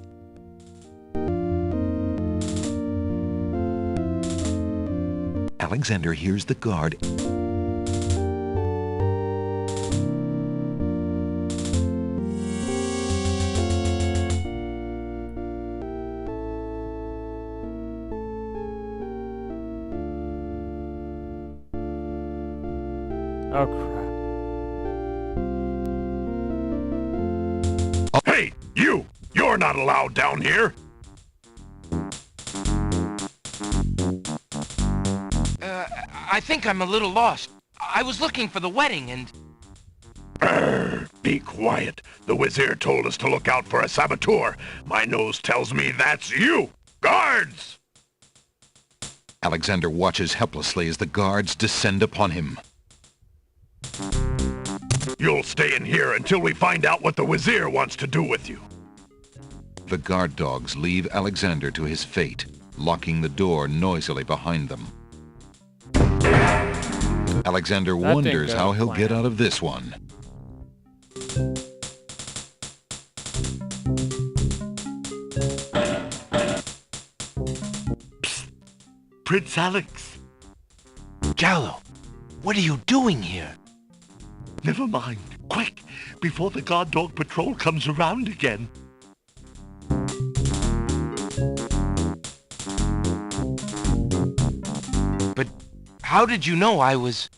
Speaker 4: Alexander hears the guard.
Speaker 1: Oh crap.
Speaker 8: Hey, you! You're not allowed down here!
Speaker 5: I think I'm a little lost. I was looking for the wedding and...
Speaker 6: Be quiet. The Wazir told us to look out for a saboteur. My nose tells me that's you. Guards!
Speaker 4: Alexander watches helplessly as the guards descend upon him.
Speaker 6: You'll stay in here until we find out what the Wazir wants to do with you.
Speaker 4: The guard dogs leave Alexander to his fate, locking the door noisily behind them. Alexander
Speaker 1: That didn't
Speaker 4: wonders
Speaker 1: go
Speaker 4: how
Speaker 1: to
Speaker 4: he'll
Speaker 1: plan.
Speaker 4: get out of this one.
Speaker 8: Prince Alex.
Speaker 5: Jallo, what are you doing here?
Speaker 8: Never mind. Quick, before the guard dog patrol comes around again.
Speaker 5: But how did you know I was...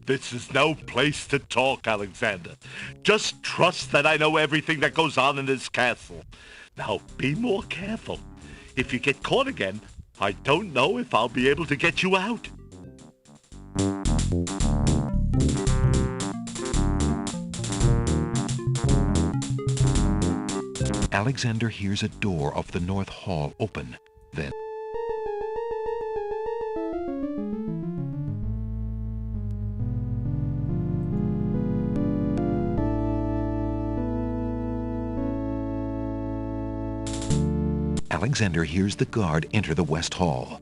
Speaker 8: This is no place to talk, Alexander. Just trust that I know everything that goes on in this castle. Now, be more careful. If you get caught again, I don't know if I'll be able to get you out.
Speaker 4: Alexander hears a door off the north hall open. Then Alexander hears the guard enter the west hall.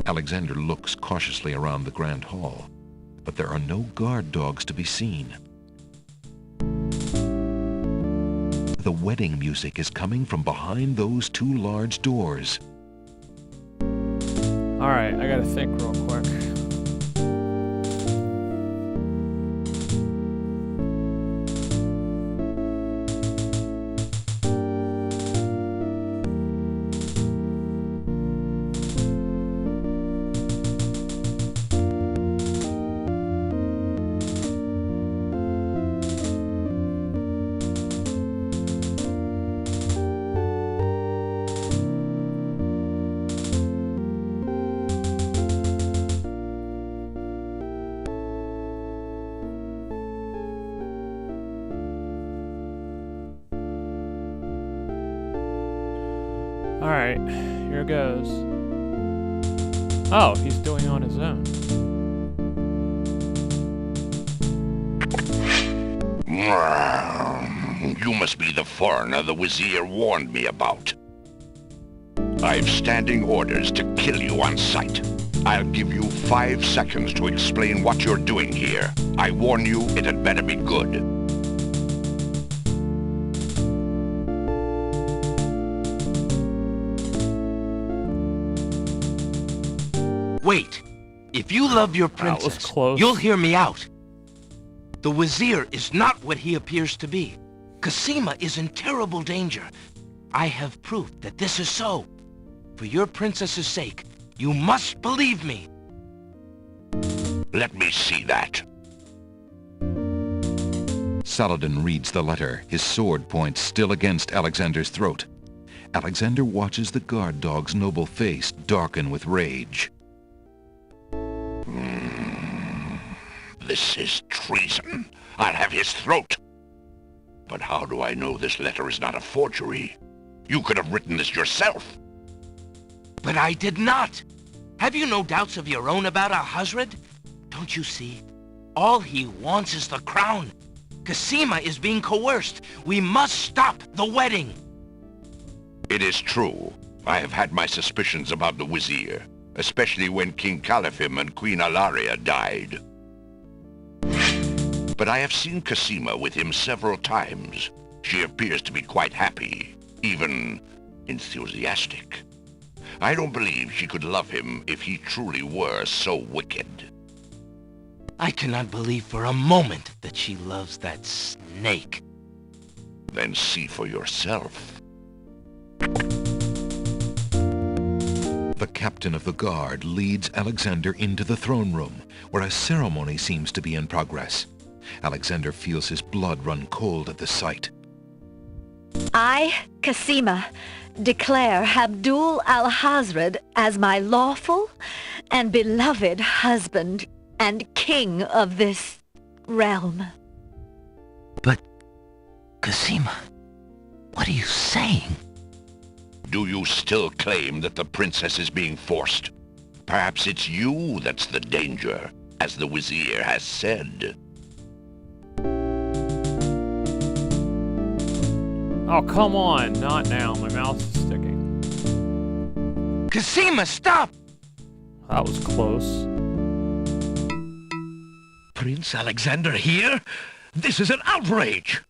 Speaker 4: Alexander looks cautiously around the grand hall, but there are no guard dogs to be seen. The wedding music is coming from behind those two large doors.
Speaker 1: Alright, I gotta think real quick. Alright, here goes. Oh, he's doing it on his own.
Speaker 6: You must be the foreigner the Wazir warned me about. I've standing orders to kill you on sight. I'll give you 5 seconds to explain what you're doing here. I warn you, it had better be good.
Speaker 5: Wait. If you love your
Speaker 1: That was
Speaker 5: princess,
Speaker 1: close.
Speaker 5: you'll hear me out. The Wazir is not what he appears to be. Cosima is in terrible danger. I have proof that this is so. For your princess's sake, you must believe me.
Speaker 6: Let me see that.
Speaker 4: Saladin reads the letter, his sword point still against Alexander's throat. Alexander watches the guard dog's noble face darken with rage.
Speaker 6: This is treason. I'll have his throat. But how do I know this letter is not a forgery? You could have written this yourself.
Speaker 5: But I did not. Have you no doubts of your own about Al-Hazred? Don't you see? All he wants is the crown. Cosima is being coerced. We must stop the wedding.
Speaker 6: It is true. I have had my suspicions about the Wazir, especially when King Califim and Queen Alaria died. But I have seen Cosima with him several times. She appears to be quite happy, even enthusiastic. I don't believe she could love him if he truly were so wicked.
Speaker 5: I cannot believe for a moment that she loves that snake.
Speaker 6: Then see for yourself.
Speaker 4: The captain of the guard leads Alexander into the throne room, where a ceremony seems to be in progress. Alexander feels his blood run cold at the sight.
Speaker 10: I, Cassima, declare Abdul al-Hazred as my lawful and beloved husband and king of this realm.
Speaker 5: But, Cassima, what are you saying?
Speaker 6: Do you still claim that the princess is being forced? Perhaps it's you that's the danger, as the Wazir has said.
Speaker 1: Oh, come on. Not now. My mouse is sticking.
Speaker 5: Cassima, stop!
Speaker 1: That was close.
Speaker 2: Prince Alexander here? This is an outrage!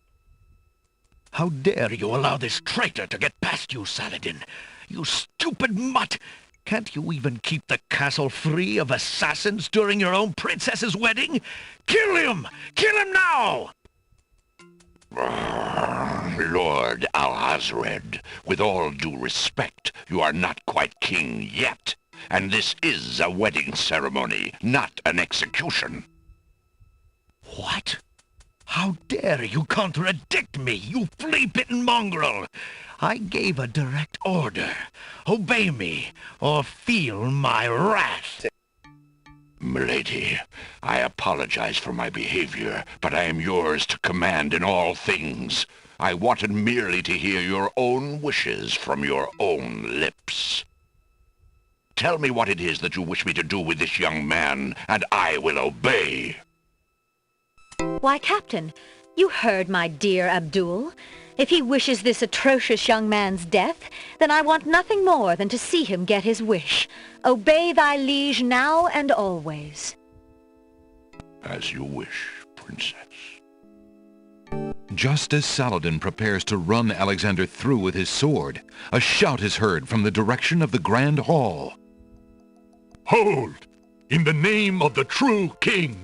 Speaker 2: How dare you allow this traitor to get past you, Saladin? You stupid mutt! Can't you even keep the castle free of assassins during your own princess's wedding? Kill him! Kill him now!
Speaker 6: Lord Al-Hazred, with all due respect, you are not quite king yet. And this is a wedding ceremony, not an execution.
Speaker 2: What? How dare you contradict me, you flea-bitten mongrel! I gave a direct order. Obey me, or feel my wrath.
Speaker 6: Milady, I apologize for my behavior, but I am yours to command in all things. I wanted merely to hear your own wishes from your own lips. Tell me what it is that you wish me to do with this young man, and I will obey.
Speaker 10: Why, Captain, you heard my dear Abdul. If he wishes this atrocious young man's death, then I want nothing more than to see him get his wish. Obey thy liege now and always.
Speaker 6: As you wish, princess.
Speaker 4: Just as Saladin prepares to run Alexander through with his sword, a shout is heard from the direction of the Grand Hall.
Speaker 8: Hold! In the name of the true king!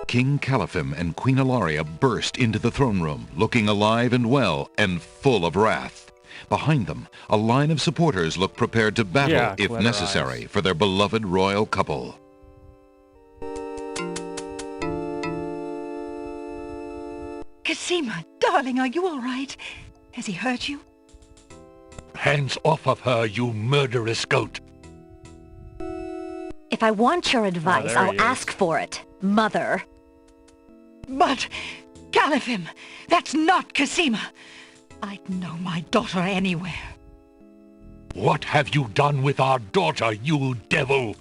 Speaker 4: King Caliphim and Queen Ilaria burst into the throne room, looking alive and well and full of wrath. Behind them, a line of supporters look prepared to battle, if necessary, for their beloved royal couple.
Speaker 11: Cassima, darling, are you all right? Has he hurt you?
Speaker 8: Hands off of her, you murderous goat!
Speaker 10: If I want your advice, I'll ask for it, Mother.
Speaker 11: But, Caliphim, that's not Cassima. I'd know my daughter anywhere.
Speaker 8: What have you done with our daughter, you devil?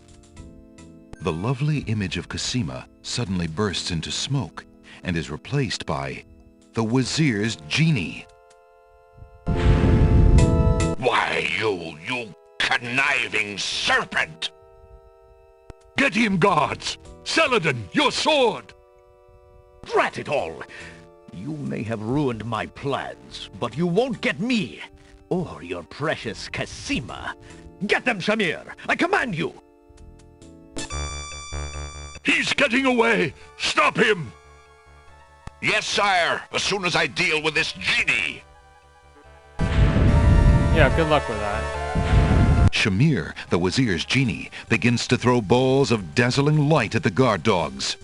Speaker 4: The lovely image of Cassima suddenly bursts into smoke and is replaced by the Wazir's genie.
Speaker 6: Why, you conniving serpent!
Speaker 8: Get him, guards! Saladin, your sword!
Speaker 2: Drat it all! You may have ruined my plans, but you won't get me, or your precious Cassima. Get them, Shamir! I command you!
Speaker 8: He's getting away! Stop him!
Speaker 6: Yes, sire, as soon as I deal with this genie!
Speaker 1: Yeah, good luck with that.
Speaker 4: Shamir, the Wazir's genie, begins to throw balls of dazzling light at the guard dogs.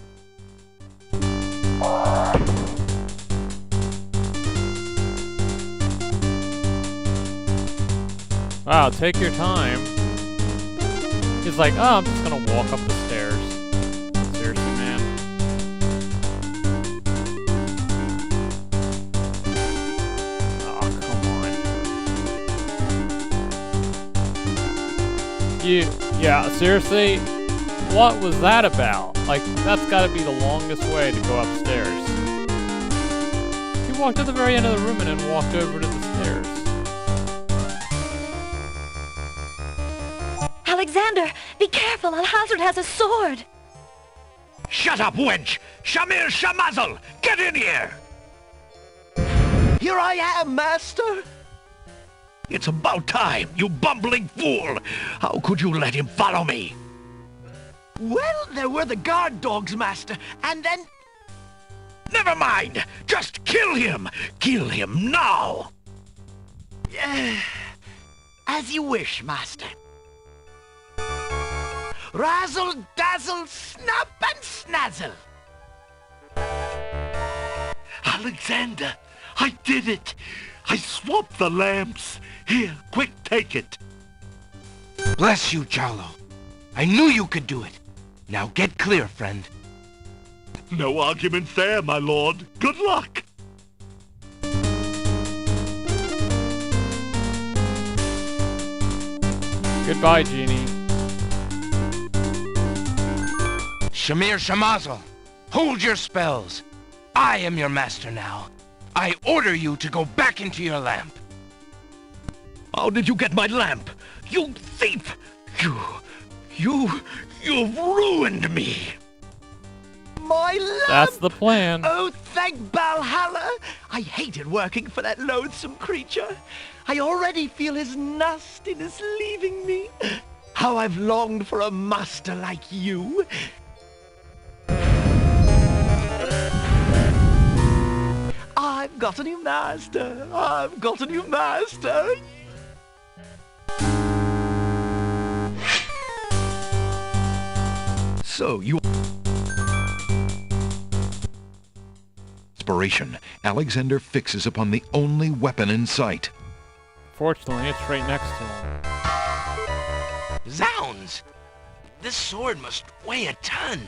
Speaker 1: Wow, take your time. He's like, oh, I'm just gonna walk up the stairs. Seriously, man. Oh, come on. Yeah, seriously? What was that about? Like, that's gotta be the longest way to go upstairs. He walked to the very end of the room and then walked over to the stairs.
Speaker 10: Alexander, be careful. Al-Hazred has a sword.
Speaker 2: Shut up, wench! Shamir Shamazel! Get in here! Here I am, master! It's about time, you bumbling fool! How could you let him follow me? Well, there were the guard dogs, master, and then... Never mind! Just kill him! Kill him now! As you wish, master. Razzle, dazzle, snap and snazzle!
Speaker 8: Alexander, I did it! I swapped the lamps! Here, quick, take it!
Speaker 5: Bless you, Charlo. I knew you could do it. Now get clear, friend.
Speaker 8: No arguments there, my lord. Good luck!
Speaker 1: Goodbye, Genie.
Speaker 5: Shamir Shamazel, hold your spells. I am your master now. I order you to go back into your lamp.
Speaker 2: How did you get my lamp? You thief! You've ruined me!
Speaker 11: My lamp!
Speaker 1: That's the plan.
Speaker 11: Oh, thank Valhalla! I hated working for that loathsome creature. I already feel his nastiness leaving me. How I've longed for a master like you. I've got a new master. I've got a new master.
Speaker 2: So you...
Speaker 4: Inspiration, Alexander fixes upon the only weapon in sight.
Speaker 1: Fortunately, it's right next to him.
Speaker 5: Zounds! This sword must weigh a ton.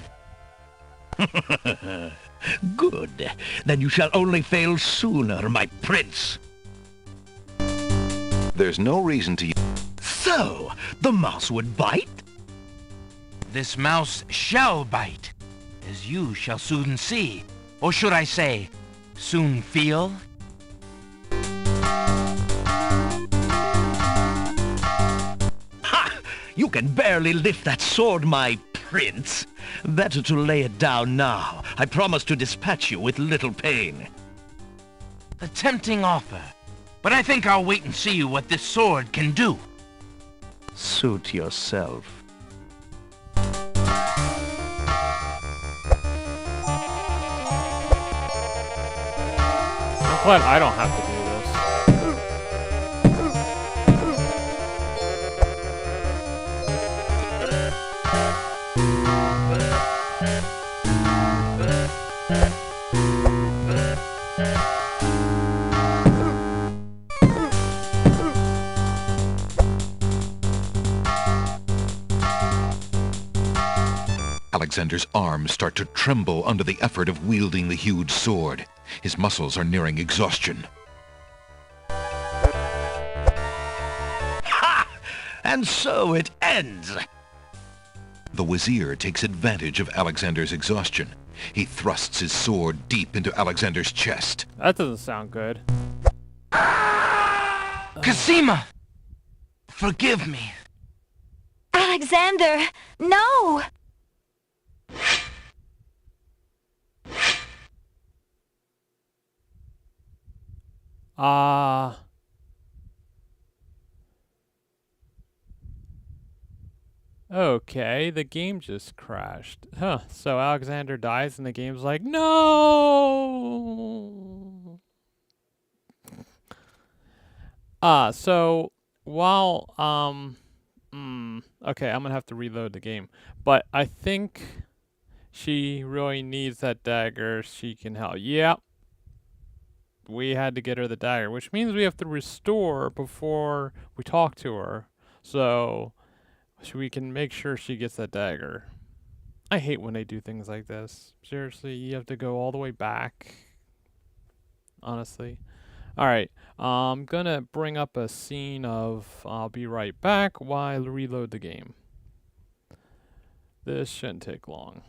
Speaker 2: Good. Then you shall only fail sooner, my prince.
Speaker 4: There's no reason to...
Speaker 2: So, the mouse would bite?
Speaker 5: This mouse shall bite, as you shall soon see. Or should I say, soon feel?
Speaker 2: Ha! You can barely lift that sword, my prince. Better to lay it down now. I promise to dispatch you with little pain.
Speaker 5: A tempting offer, but I think I'll wait and see what this sword can do.
Speaker 2: Suit yourself.
Speaker 1: I'm glad I don't have to do this.
Speaker 4: Alexander's arms start to tremble under the effort of wielding the huge sword. His muscles are nearing exhaustion.
Speaker 2: Ha! And so it ends.
Speaker 4: The Wazir takes advantage of Alexander's exhaustion. He thrusts his sword deep into Alexander's chest.
Speaker 1: That doesn't sound good.
Speaker 5: Cosima! Forgive me.
Speaker 10: Alexander, no!
Speaker 1: Okay, the game just crashed. Huh, so Alexander dies and the game's like, no! So, while, okay, I'm gonna have to reload the game. But I think she really needs that dagger. She can help. Yep. We had to get her the dagger, which means we have to restore before we talk to her. So we can make sure she gets that dagger. I hate when they do things like this. Seriously, you have to go all the way back. Honestly. Alright, I'm gonna bring up a scene of I'll be right back while I reload the game. This shouldn't take long.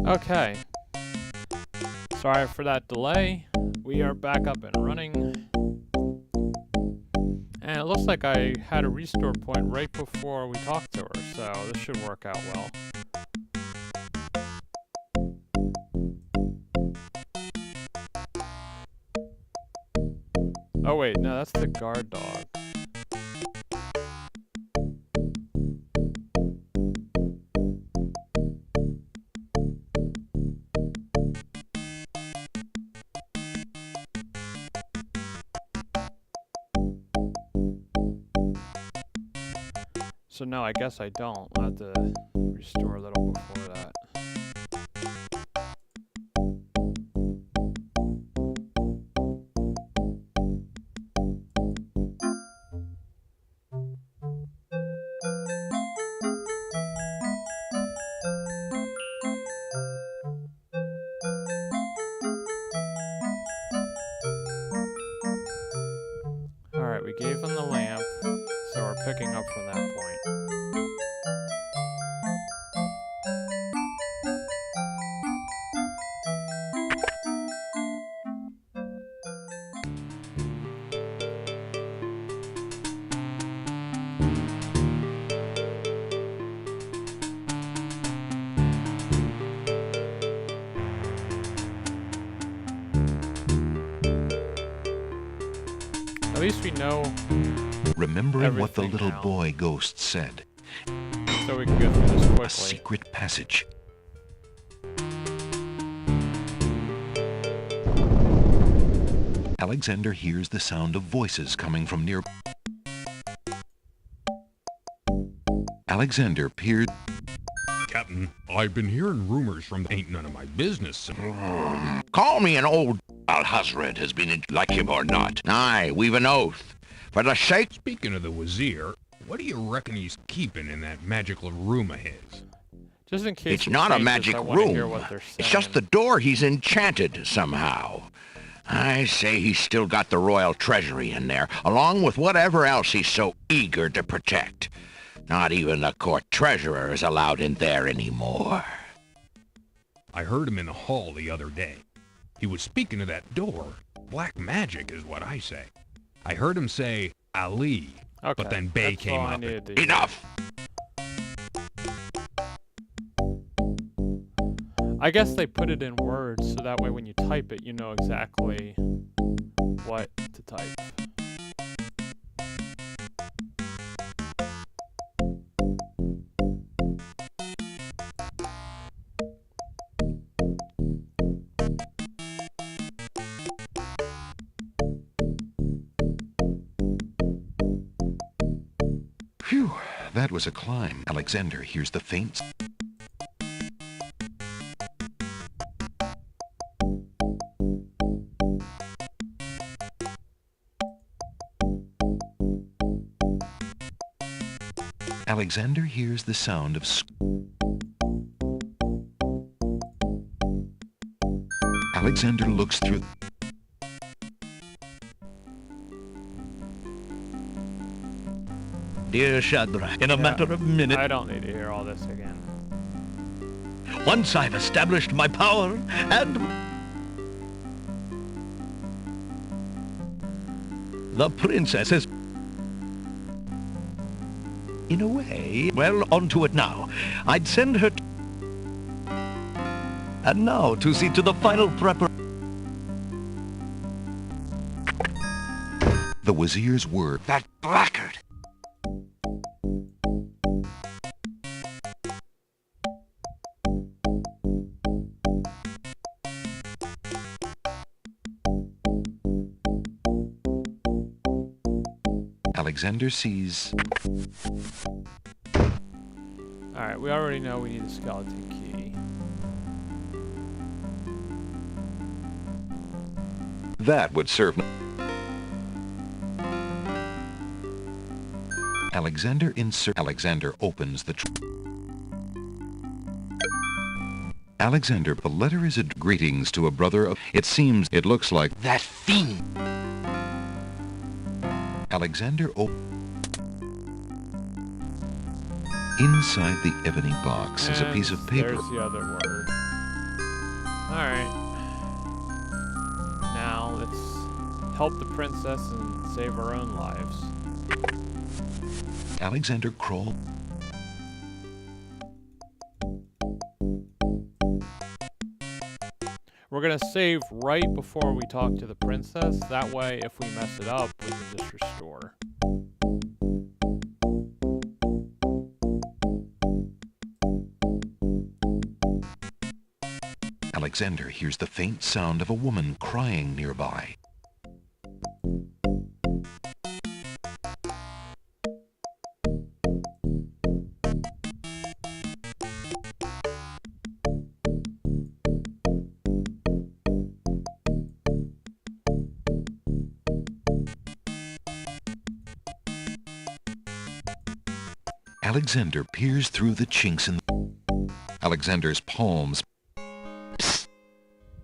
Speaker 1: Okay. Sorry for that delay. We are back up and running. And it looks like I had a restore point right before we talked to her, so this should work out well. Oh wait, no, that's the guard dog. So no, I guess I don't. I'll have to restore a little before that. Alright, we gave him the lamp, so we're picking up from that point. At least we know
Speaker 4: Remembering what the
Speaker 1: everything
Speaker 4: little
Speaker 1: now,
Speaker 4: boy ghost said.
Speaker 1: so we can go through this quickly.
Speaker 4: A secret passage. Alexander hears the sound of voices coming from near. Alexander peered.
Speaker 9: Captain, I've been hearing rumors from. Ain't none of my business, sir.
Speaker 6: Call me an old Al-Hazred has been in, like him or not. Aye, we've an oath. For the sake...
Speaker 9: Speaking of the Wazir, what do you reckon he's keeping in that magical room of his?
Speaker 1: Just in case
Speaker 6: It's
Speaker 1: it
Speaker 6: not a
Speaker 1: changes,
Speaker 6: magic
Speaker 1: I wanna hear
Speaker 6: room.
Speaker 1: what they're
Speaker 6: It's just the
Speaker 1: saying.
Speaker 6: door he's enchanted somehow. I say he's still got the royal treasury in there, along with whatever else he's so eager to protect. Not even the court treasurer is allowed in there anymore.
Speaker 9: I heard him in the hall the other day. He was speaking of that door. Black magic is what I say. I heard him say Ali,
Speaker 1: Okay,
Speaker 9: but then Bay
Speaker 1: that's
Speaker 9: came
Speaker 1: all I
Speaker 9: up.
Speaker 1: needed to hear.
Speaker 6: Enough!
Speaker 1: I guess they put it in words, so that way when you type it, you know exactly what to type.
Speaker 4: Phew, that was a climb. Alexander hears the faint. Alexander hears the sound of. Alexander looks through.
Speaker 2: Dear Shadrach, in a matter of minutes,
Speaker 1: I don't need to hear all this again.
Speaker 2: once I've established my power and... The princess is... In a way, well, onto it now. I'd send her... And now to see to the final preparation.
Speaker 4: The Wazir's word.
Speaker 6: That blackguard!
Speaker 4: Alexander sees.
Speaker 1: Alright, we already know we need a skeleton key.
Speaker 4: That would serve. Alexander insert. Alexander opens the. Alexander, the letter is a greetings to a brother of. It seems. It looks like.
Speaker 5: That fiend!
Speaker 4: Alexander Inside the ebony box is a piece of paper.
Speaker 1: There's the other word. Alright. Now, let's help the princess and save our own lives.
Speaker 4: Alexander crawled.
Speaker 1: We're gonna save right before we talk to the princess. That way, if we mess it up, we can just restore.
Speaker 4: Alexander hears the faint sound of a woman crying nearby. Alexander peers through the chinks in Alexander's palms.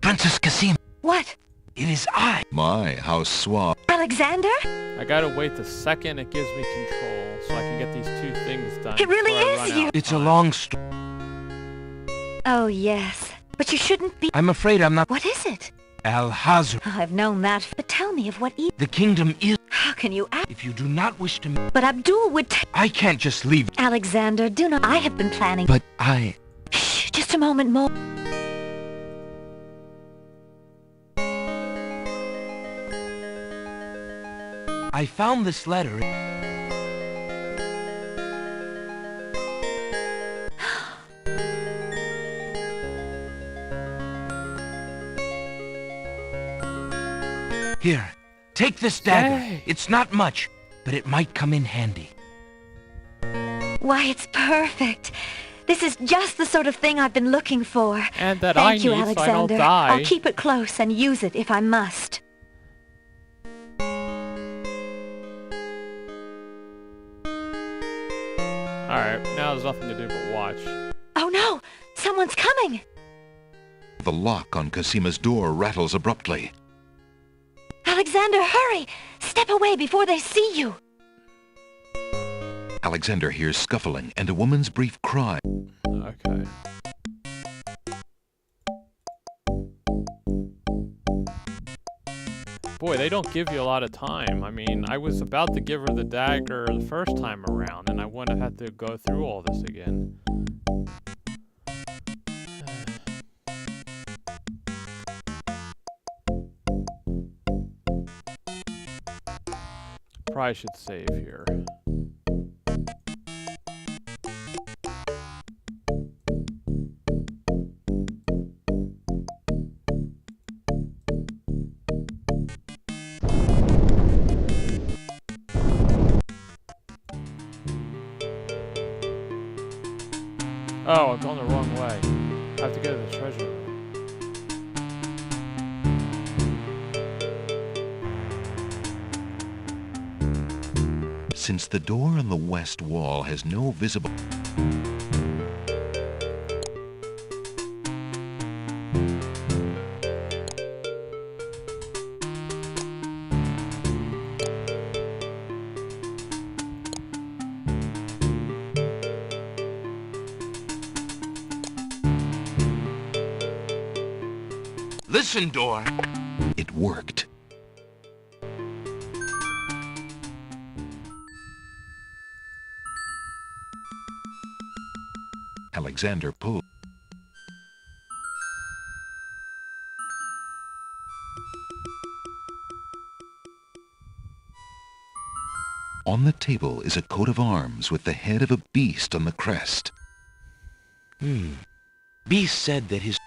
Speaker 5: Princess Casim.
Speaker 10: What?
Speaker 5: It is I.
Speaker 4: My, how suave.
Speaker 10: Alexander?
Speaker 1: I gotta wait the second it gives me control so I can get these two things done.
Speaker 10: It really
Speaker 1: before I
Speaker 10: is
Speaker 1: run
Speaker 10: you.
Speaker 1: out.
Speaker 5: It's a long story.
Speaker 10: Oh, yes. But you shouldn't be...
Speaker 5: I'm afraid I'm not...
Speaker 10: What is it?
Speaker 5: Al-Hazr.
Speaker 10: Oh, I've known that. But tell me of what
Speaker 5: The kingdom is...
Speaker 10: How can you act?
Speaker 5: If you do not wish to...
Speaker 10: But Abdul would...
Speaker 5: I can't just leave.
Speaker 10: Alexander, do not... I have been planning...
Speaker 5: But I...
Speaker 10: Shh, just a moment more.
Speaker 5: I found this letter. Here, take this dagger.
Speaker 1: Yay.
Speaker 5: It's not much, but it might come in handy.
Speaker 10: Why, it's perfect. This is just the sort of thing I've been looking for.
Speaker 1: And that
Speaker 10: Thank you,
Speaker 1: I need so I don't
Speaker 10: Alexander.
Speaker 1: die.
Speaker 10: I'll keep it close and use it if I must.
Speaker 1: Alright, now there's nothing to do but watch.
Speaker 10: Oh no! Someone's coming!
Speaker 4: The lock on Casima's door rattles abruptly.
Speaker 10: Alexander, hurry! Step away before they see you!
Speaker 4: Alexander hears scuffling and a woman's brief cry.
Speaker 1: Okay. Boy, they don't give you a lot of time. I mean, I was about to give her the dagger the first time around, and I wouldn't have had to go through all this again. Probably should save here. Oh, I've gone the wrong way. I have to go to the treasure room.
Speaker 4: Since the door on the west wall has no visible...
Speaker 5: Listen, door.
Speaker 4: It worked. Alexander pulled. On the table is a coat of arms with the head of a beast on the crest.
Speaker 5: Beast said that his...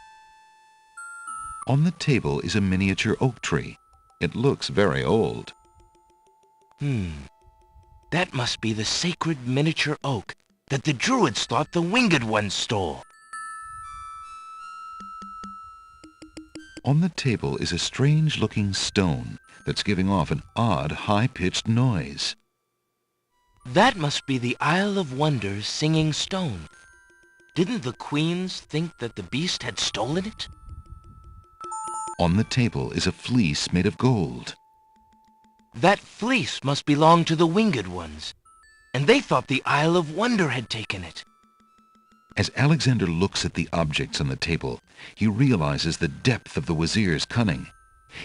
Speaker 4: On the table is a miniature oak tree. It looks very old.
Speaker 5: That must be the sacred miniature oak that the druids thought the winged ones stole.
Speaker 4: On the table is a strange-looking stone that's giving off an odd, high-pitched noise.
Speaker 5: That must be the Isle of Wonders singing stone. Didn't the queens think that the beast had stolen it?
Speaker 4: On the table is a fleece made of gold.
Speaker 5: That fleece must belong to the winged ones, and they thought the Isle of Wonder had taken it.
Speaker 4: As Alexander looks at the objects on the table, he realizes the depth of the Wazir's cunning.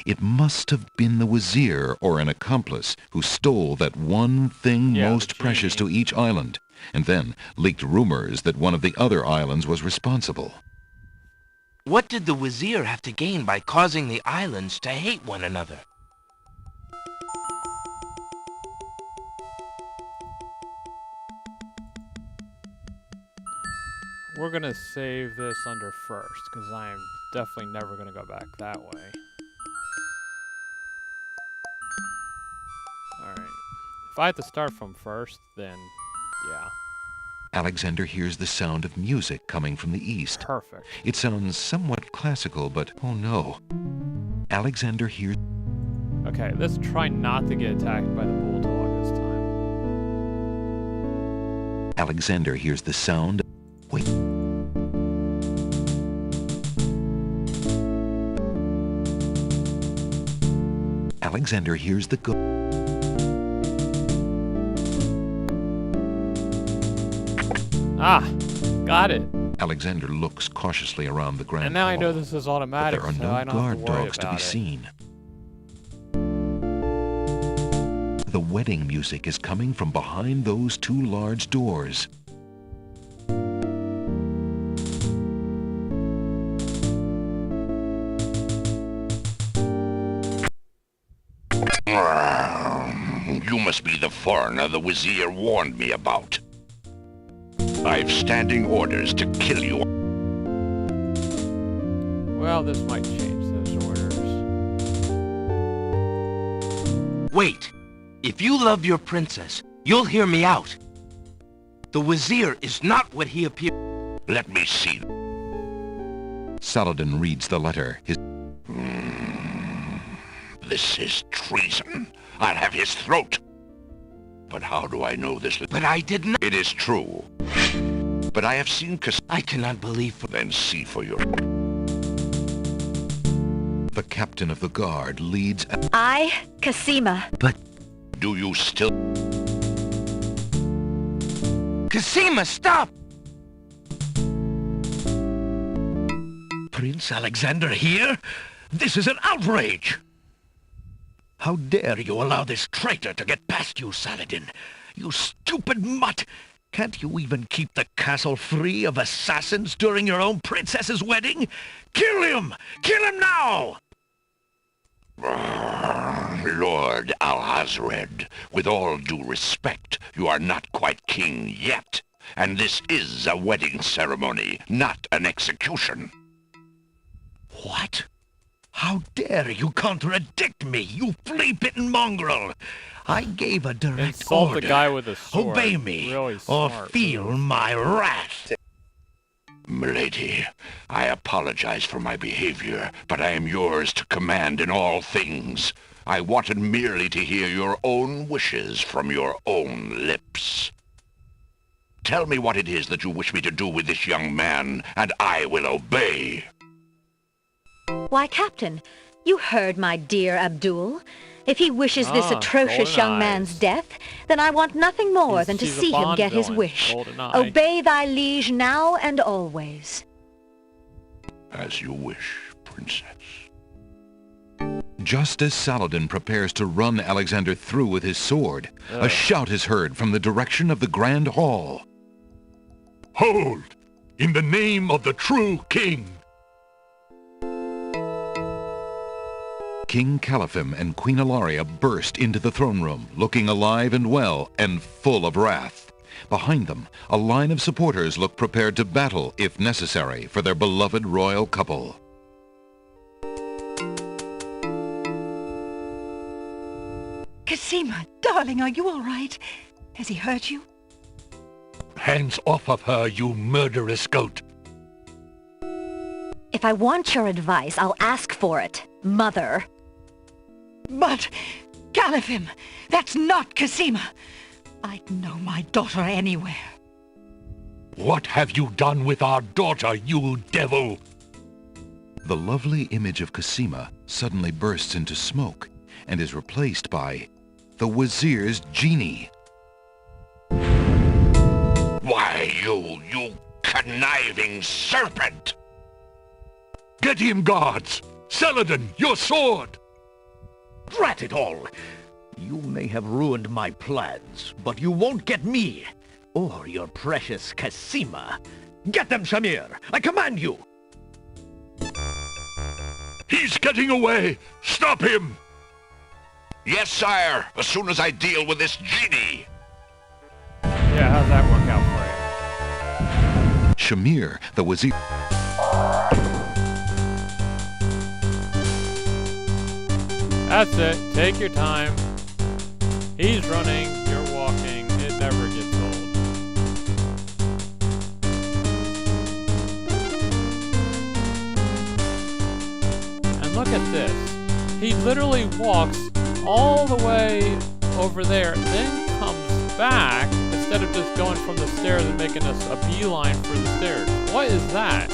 Speaker 4: It must have been the Wazir or an accomplice who stole that one thing most precious to each island, and then leaked rumors that one of the other islands was responsible.
Speaker 5: What did the Wazir have to gain by causing the islands to hate one another?
Speaker 1: We're gonna save this under first, because I am definitely never gonna go back that way. Alright. If I have to start from first, then yeah.
Speaker 4: Alexander hears the sound of music coming from the east.
Speaker 1: Perfect.
Speaker 4: It sounds somewhat classical, but oh no. Alexander hears...
Speaker 1: Okay, let's try not to get attacked by the bulldog this time.
Speaker 4: Alexander hears the sound... Wait. Alexander hears the go...
Speaker 1: Ah! Got it!
Speaker 4: Alexander looks cautiously around the grand
Speaker 1: And now I know
Speaker 4: hall,
Speaker 1: this is automatic,
Speaker 4: but there are
Speaker 1: so
Speaker 4: no
Speaker 1: I don't have
Speaker 4: guard
Speaker 1: to worry
Speaker 4: dogs to be
Speaker 1: about it.
Speaker 4: seen. The wedding music is coming from behind those two large doors.
Speaker 6: You must be the foreigner the Wazir warned me about. I've standing orders to kill you.
Speaker 1: Well, this might change those orders.
Speaker 5: Wait! If you love your princess, you'll hear me out. The Wazir is not what he appears.
Speaker 6: Let me see.
Speaker 4: Saladin reads the letter.
Speaker 6: This is treason. I'll have his throat. But how do I know this?
Speaker 5: But I did not.
Speaker 6: It is true. But I have seen
Speaker 5: I cannot believe.
Speaker 6: Then see for your...
Speaker 4: The captain of the guard leads...
Speaker 10: I, Cosima.
Speaker 5: But...
Speaker 6: Do you still...
Speaker 5: Cosima, stop!
Speaker 2: Prince Alexander here? This is an outrage! How dare you allow this traitor to get past you, Saladin? You stupid mutt! Can't you even keep the castle free of assassins during your own princess's wedding? Kill him! Kill him now!
Speaker 6: Lord Alhazred, with all due respect, you are not quite king yet. And this is a wedding ceremony, not an execution.
Speaker 2: What? How dare you contradict me, you flea-bitten mongrel! I gave a direct
Speaker 1: Insult
Speaker 2: order.
Speaker 1: the guy with a sword.
Speaker 2: Obey me,
Speaker 1: Really
Speaker 2: or
Speaker 1: smart
Speaker 2: feel
Speaker 1: move.
Speaker 2: my wrath.
Speaker 6: Milady, I apologize for my behavior, but I am yours to command in all things. I wanted merely to hear your own wishes from your own lips. Tell me what it is that you wish me to do with this young man, and I will obey.
Speaker 10: Why, Captain, you heard my dear Abdul. If he wishes this atrocious
Speaker 1: golden
Speaker 10: young
Speaker 1: eyes.
Speaker 10: man's death, then I want nothing more than to
Speaker 1: She's a
Speaker 10: see him
Speaker 1: Bond
Speaker 10: get his
Speaker 1: villain,
Speaker 10: wish.
Speaker 1: golden eye.
Speaker 10: Obey thy liege now and always.
Speaker 6: As you wish, princess.
Speaker 4: Just as Saladin prepares to run Alexander through with his sword, a shout is heard from the direction of the grand hall.
Speaker 8: Hold! In the name of the true king!
Speaker 4: King Caliphim and Queen Ilaria burst into the throne room, looking alive and well and full of wrath. Behind them, a line of supporters look prepared to battle, if necessary, for their beloved royal couple.
Speaker 12: Cosima, darling, are you all right? Has he hurt you?
Speaker 8: Hands off of her, you murderous goat!
Speaker 10: If I want your advice, I'll ask for it, Mother.
Speaker 12: But, Caliphim, that's not Cosima. I'd know my daughter anywhere.
Speaker 8: What have you done with our daughter, you devil?
Speaker 4: The lovely image of Cosima suddenly bursts into smoke and is replaced by the Wazir's genie.
Speaker 6: Why, you conniving serpent!
Speaker 8: Get him, guards! Saladin, your sword!
Speaker 2: Drat it all! You may have ruined my plans, but you won't get me, or your precious Casima. Get them, Shamir! I command you!
Speaker 8: He's getting away! Stop him!
Speaker 6: Yes, sire, as soon as I deal with this genie.
Speaker 1: Yeah, how's that work out for
Speaker 4: Shamir, the wazir...
Speaker 1: you? That's it. Take your time. He's running, you're walking. It never gets old. And look at this. He literally walks all the way over there, then comes back instead of just going from the stairs and making us a beeline for the stairs. What is that?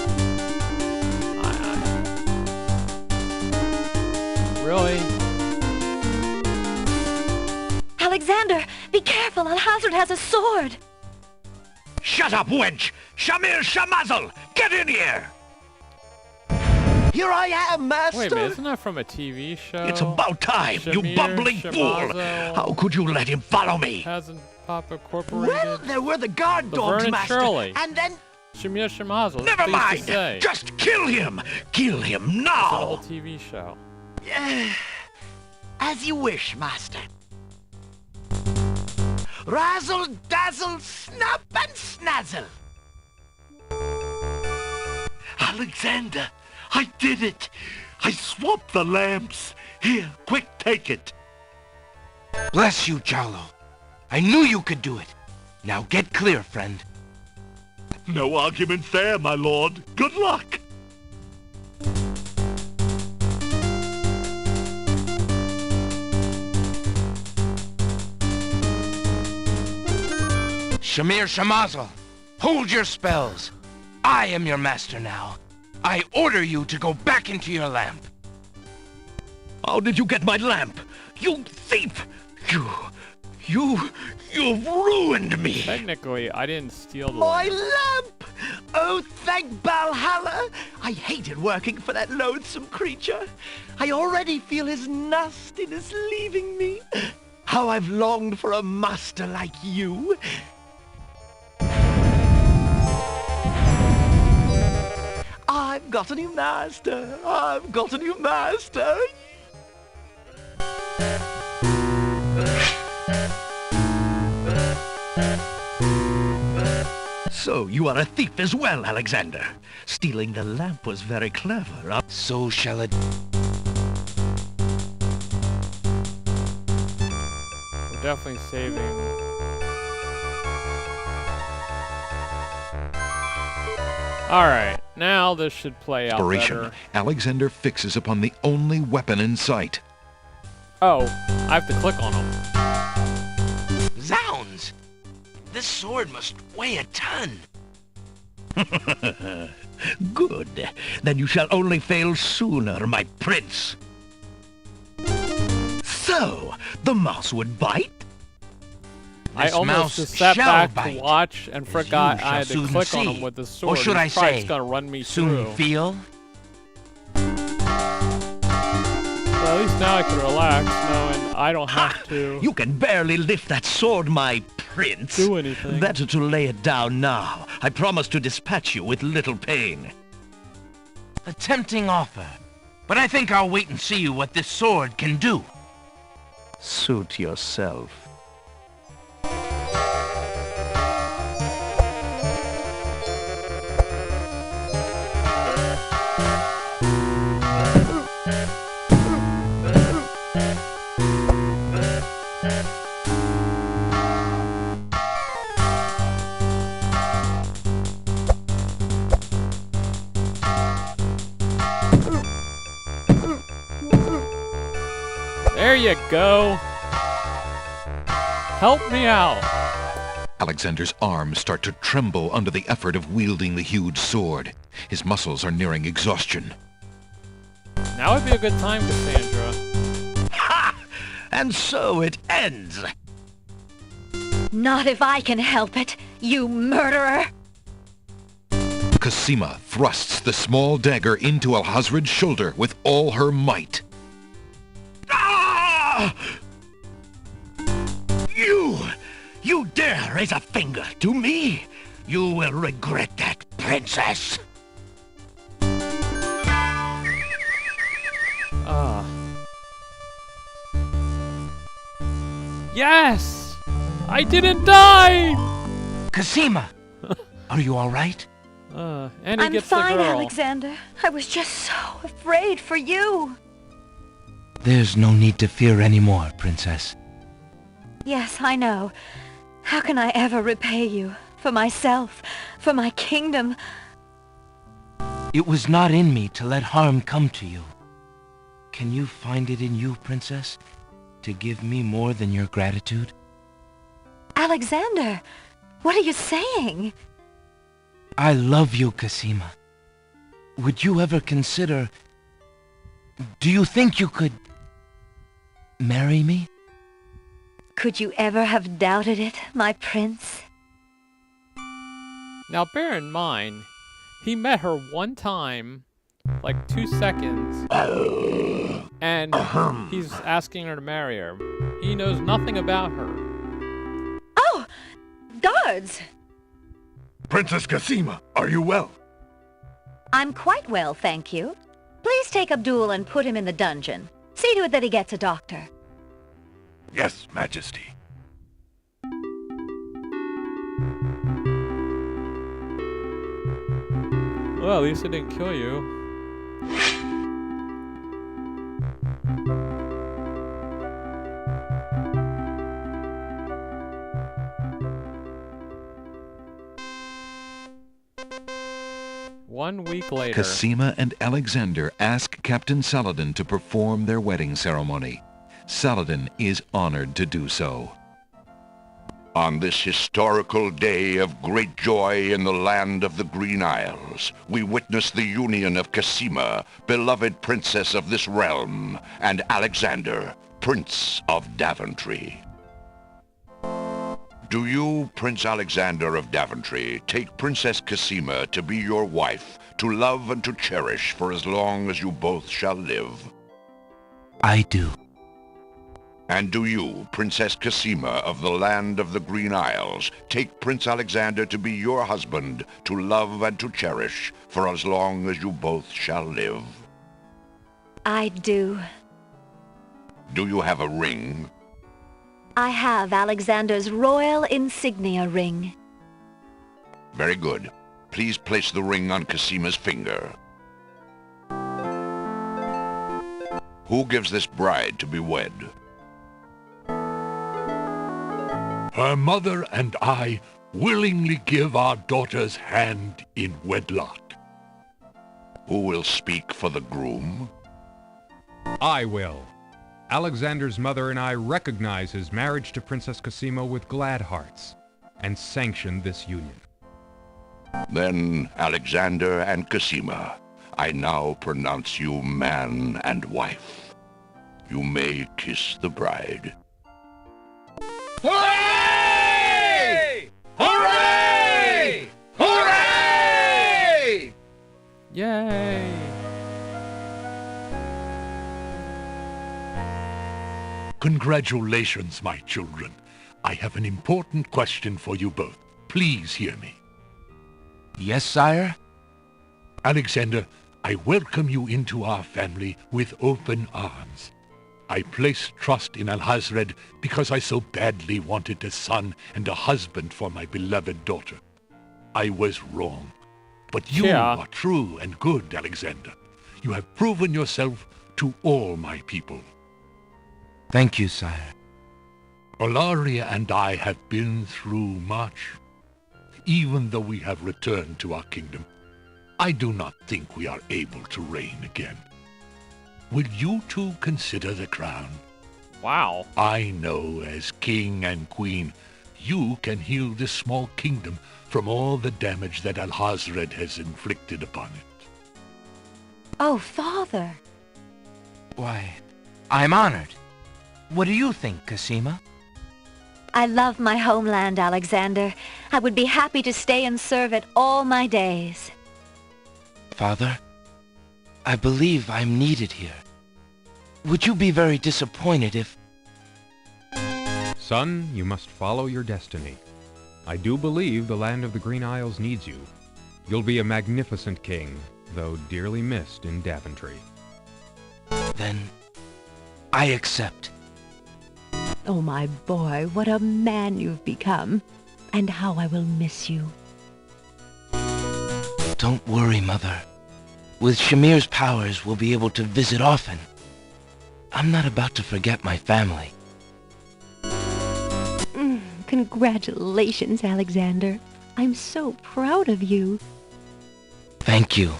Speaker 1: Really?
Speaker 10: Alexander, be careful. Al-Hazred has a sword.
Speaker 2: Shut up, wench! Shamir Shamazel! Get in here! Here I am, master!
Speaker 1: Wait a minute, isn't that from a TV show?
Speaker 2: It's about time, you
Speaker 1: Shamir
Speaker 2: bumbling fool!
Speaker 1: Shamazel
Speaker 2: How could you let him follow me?
Speaker 1: Hasn't Papa Incorporated?
Speaker 11: Well, there were the guard dogs,
Speaker 1: Laverne and
Speaker 11: master.
Speaker 1: Shirley.
Speaker 11: And then...
Speaker 1: Shamir Shamazel.
Speaker 2: Never
Speaker 1: pleased to
Speaker 2: mind!
Speaker 1: say.
Speaker 2: Just kill him! Kill him
Speaker 1: It's a
Speaker 2: now!
Speaker 1: whole TV show.
Speaker 11: As you wish, master. Razzle, dazzle, snap and snazzle.
Speaker 8: Alexander, I did it! I swapped the lamps! Here, quick, take it!
Speaker 5: Bless you, Jalo. I knew you could do it. Now get clear, friend.
Speaker 8: No argument there, my lord. Good luck!
Speaker 5: Shamir Shamazel, hold your spells. I am your master now. I order you to go back into your lamp.
Speaker 2: How did you get my lamp? You thief! You've ruined me!
Speaker 1: Technically, I didn't steal the
Speaker 11: My
Speaker 1: lamp.
Speaker 11: lamp! Oh, thank Valhalla! I hated working for that loathsome creature. I already feel his nastiness leaving me. How I've longed for a master like you. I've got a new master. I've got a new master.
Speaker 2: So you are a thief as well, Alexander. Stealing the lamp was very clever, huh?
Speaker 5: So shall it...
Speaker 1: We're definitely saving. Alright, now this should play out
Speaker 4: Inspiration.
Speaker 1: better.
Speaker 4: Alexander fixes upon the only weapon in sight.
Speaker 1: Oh, I have to click on them.
Speaker 5: Zounds! This sword must weigh a ton.
Speaker 2: Good. Then you shall only fail sooner, my prince. So, the mouse would bite?
Speaker 1: I
Speaker 5: This
Speaker 1: almost
Speaker 5: mouse
Speaker 1: just sat
Speaker 5: shall
Speaker 1: back
Speaker 5: bite,
Speaker 1: to watch and forgot
Speaker 5: you
Speaker 1: I had
Speaker 5: shall
Speaker 1: to
Speaker 5: soon
Speaker 1: click on
Speaker 5: see.
Speaker 1: him with the sword.
Speaker 5: Or should I
Speaker 1: He's probably
Speaker 5: say,
Speaker 1: just gonna run me
Speaker 5: soon
Speaker 1: through.
Speaker 5: feel?
Speaker 1: Well, at least now I can relax knowing I don't have to
Speaker 2: You can barely lift that sword, my prince.
Speaker 1: do anything.
Speaker 2: Better to lay it down now. I promise to dispatch you with little pain.
Speaker 5: A tempting offer. But I think I'll wait and see what this sword can do.
Speaker 2: Suit yourself.
Speaker 1: There you go. Help me out.
Speaker 4: Alexander's arms start to tremble under the effort of wielding the huge sword. His muscles are nearing exhaustion.
Speaker 1: Now would be a good time, Cassandra.
Speaker 2: Ha! And so it ends.
Speaker 10: Not if I can help it, you murderer!
Speaker 4: Cosima thrusts the small dagger into Alhazred's shoulder with all her might.
Speaker 2: Ah! You dare raise a finger to me? You will regret that, princess.
Speaker 1: Yes! I didn't die!
Speaker 5: Cosima! Are you all right?
Speaker 1: And he
Speaker 10: I'm
Speaker 1: gets
Speaker 10: fine,
Speaker 1: the girl.
Speaker 10: Alexander. I was just so afraid for you.
Speaker 5: There's no need to fear anymore, Princess.
Speaker 10: Yes, I know. How can I ever repay you? For myself, for my kingdom.
Speaker 5: It was not in me to let harm come to you. Can you find it in you, Princess, to give me more than your gratitude?
Speaker 10: Alexander, what are you saying?
Speaker 5: I love you, Cosima. Would you ever consider... Do you think you could... marry me?
Speaker 10: Could you ever have doubted it, my prince?
Speaker 1: Now bear in mind, he met her one time, like 2 seconds, and he's asking her to marry her. He knows nothing about her.
Speaker 10: Oh! Guards!
Speaker 3: Princess Cosima, are you well?
Speaker 10: I'm quite well, thank you. Please take Abdul and put him in the dungeon. See to it that he gets a doctor.
Speaker 3: Yes, Majesty.
Speaker 1: Well, at least it didn't kill you. One week later.
Speaker 4: Cosima and Alexander ask Captain Saladin to perform their wedding ceremony. Saladin is honored to do so.
Speaker 6: On this historical day of great joy in the land of the Green Isles, we witness the union of Cosima, beloved princess of this realm, and Alexander, Prince of Daventry. Do you, Prince Alexander of Daventry, take Princess Cosima to be your wife, to love and to cherish for as long as you both shall live?
Speaker 5: I do.
Speaker 6: And do you, Princess Cosima of the land of the Green Isles, take Prince Alexander to be your husband, to love and to cherish for as long as you both shall live?
Speaker 10: I do.
Speaker 6: Do you have a ring?
Speaker 10: I have Alexander's royal insignia ring.
Speaker 6: Very good. Please place the ring on Cosima's finger. Who gives this bride to be wed?
Speaker 8: Her mother and I willingly give our daughter's hand in wedlock.
Speaker 6: Who will speak for the groom?
Speaker 9: I will. Alexander's mother and I recognize his marriage to Princess Cosima with glad hearts, and sanction this union.
Speaker 6: Then, Alexander and Cosima, I now pronounce you man and wife. You may kiss the bride.
Speaker 2: Hooray! Hooray! Hooray!
Speaker 1: Yay!
Speaker 8: Congratulations, my children. I have an important question for you both. Please hear me.
Speaker 5: Yes, sire?
Speaker 8: Alexander, I welcome you into our family with open arms. I place trust in Alhazred because I so badly wanted a son and a husband for my beloved daughter. I was wrong. But you are true and good, Alexander. You have proven yourself to all my people.
Speaker 5: Thank you, sire.
Speaker 8: Olaria and I have been through much. Even though we have returned to our kingdom, I do not think we are able to reign again. Will you two consider the crown?
Speaker 1: Wow.
Speaker 8: I know as king and queen, you can heal this small kingdom from all the damage that Alhazred has inflicted upon it.
Speaker 10: Oh, Father.
Speaker 5: Why, I'm honored. What do you think, Cosima?
Speaker 10: I love my homeland, Alexander. I would be happy to stay and serve it all my days.
Speaker 5: Father. I believe I'm needed here. Would you be very disappointed if...
Speaker 9: Son, you must follow your destiny. I do believe the land of the Green Isles needs you. You'll be a magnificent king, though dearly missed in Daventry.
Speaker 5: Then, I accept.
Speaker 13: Oh, my boy, what a man you've become. And how I will miss you.
Speaker 5: Don't worry, Mother. With Shamir's powers, we'll be able to visit often. I'm not about to forget my family.
Speaker 13: Congratulations, Alexander. I'm so proud of you.
Speaker 5: Thank you,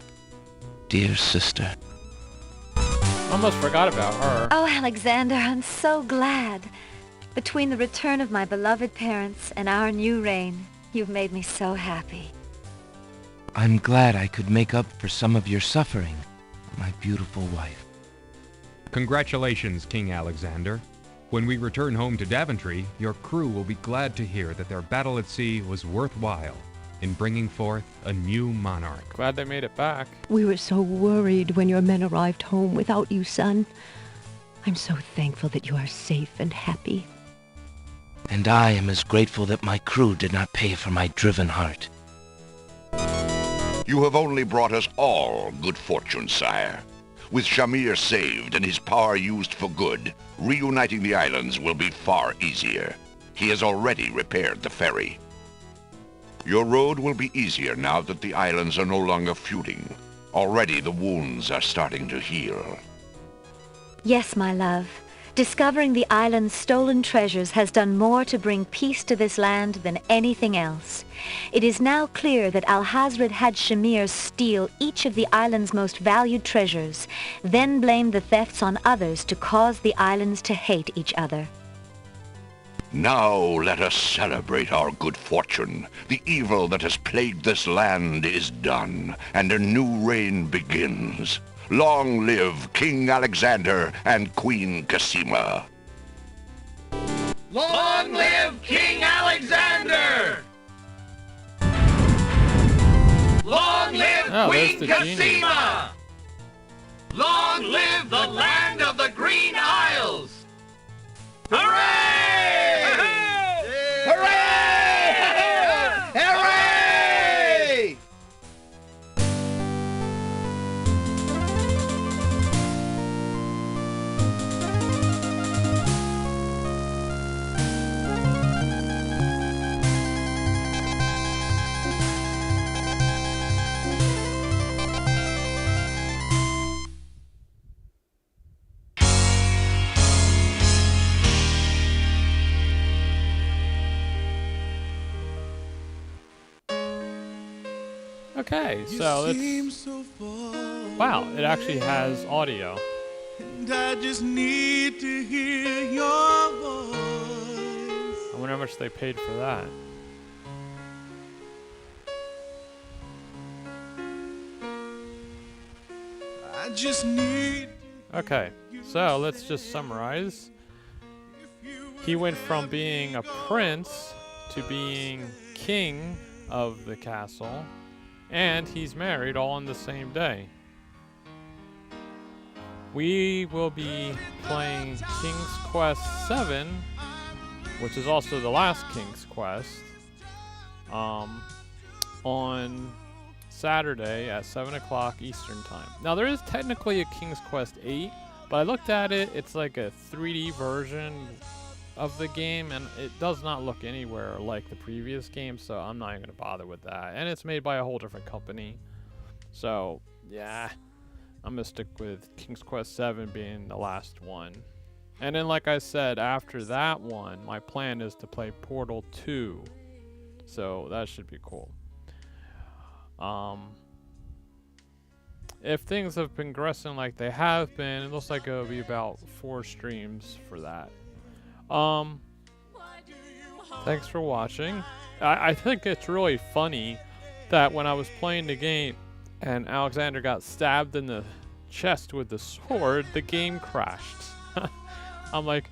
Speaker 5: dear sister.
Speaker 1: Almost forgot about her.
Speaker 10: Oh, Alexander, I'm so glad. Between the return of my beloved parents and our new reign, you've made me so happy.
Speaker 5: I'm glad I could make up for some of your suffering, my beautiful wife.
Speaker 9: Congratulations, King Alexander. When we return home to Daventry, your crew will be glad to hear that their battle at sea was worthwhile in bringing forth a new monarch.
Speaker 1: Glad they made it back.
Speaker 13: We were so worried when your men arrived home without you, son. I'm so thankful that you are safe and happy.
Speaker 5: And I am as grateful that my crew did not pay for my driven heart.
Speaker 6: You have only brought us all good fortune, sire. With Shamir saved and his power used for good, reuniting the islands will be far easier. He has already repaired the ferry. Your road will be easier now that the islands are no longer feuding. Already the wounds are starting to heal.
Speaker 10: Yes, my love. Discovering the island's stolen treasures has done more to bring peace to this land than anything else. It is now clear that Alhazred had Shamir steal each of the island's most valued treasures, then blame the thefts on others to cause the islands to hate each other.
Speaker 6: Now let us celebrate our good fortune. The evil that has plagued this land is done, and a new reign begins. Long live King Alexander and Queen Cassima.
Speaker 2: Long live King Alexander! Long live Queen Cassima! Long live the land of the Green Isles! Hooray! Hooray! Hooray!
Speaker 1: Okay, so it's... Wow, it actually has audio.
Speaker 14: And I just need to hear your voice.
Speaker 1: I wonder how much they paid for that.
Speaker 14: I just need...
Speaker 1: Okay, so let's just summarize. He went from being a prince to being king of the castle, and he's married all on the same day. We will be playing King's Quest VII, which is also the last King's Quest, on Saturday at 7 o'clock Eastern Time. Now, there is technically a King's Quest 8, but I looked at it, it's like a 3D version of the game, and it does not look anywhere like the previous game, so I'm not even going to bother with that. And it's made by a whole different company. So, yeah, I'm going to stick with King's Quest 7 being the last one. And then, like I said, after that one, my plan is to play Portal 2. So, that should be cool. If things have been progressing like they have been, it looks like it'll be about 4 streams for that. Thanks for watching. I think it's really funny that when I was playing the game and Alexander got stabbed in the chest with the sword, the game crashed. I'm like,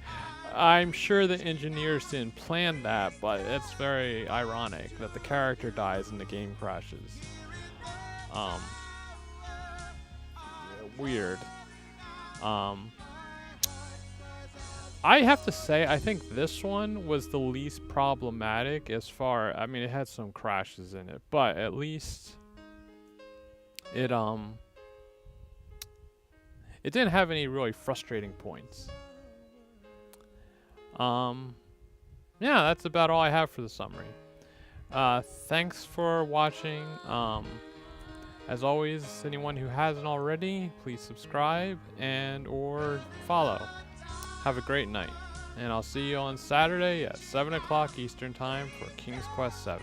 Speaker 1: I'm sure the engineers didn't plan that, but it's very ironic that the character dies and the game crashes. weird. I have to say, I think this one was the least problematic as far, I mean, it had some crashes in it, but at least it didn't have any really frustrating points. Yeah, that's about all I have for the summary. Thanks for watching. As always, anyone who hasn't already, please subscribe and or follow. Have a great night, and I'll see you on Saturday at 7 o'clock Eastern Time for King's Quest VII.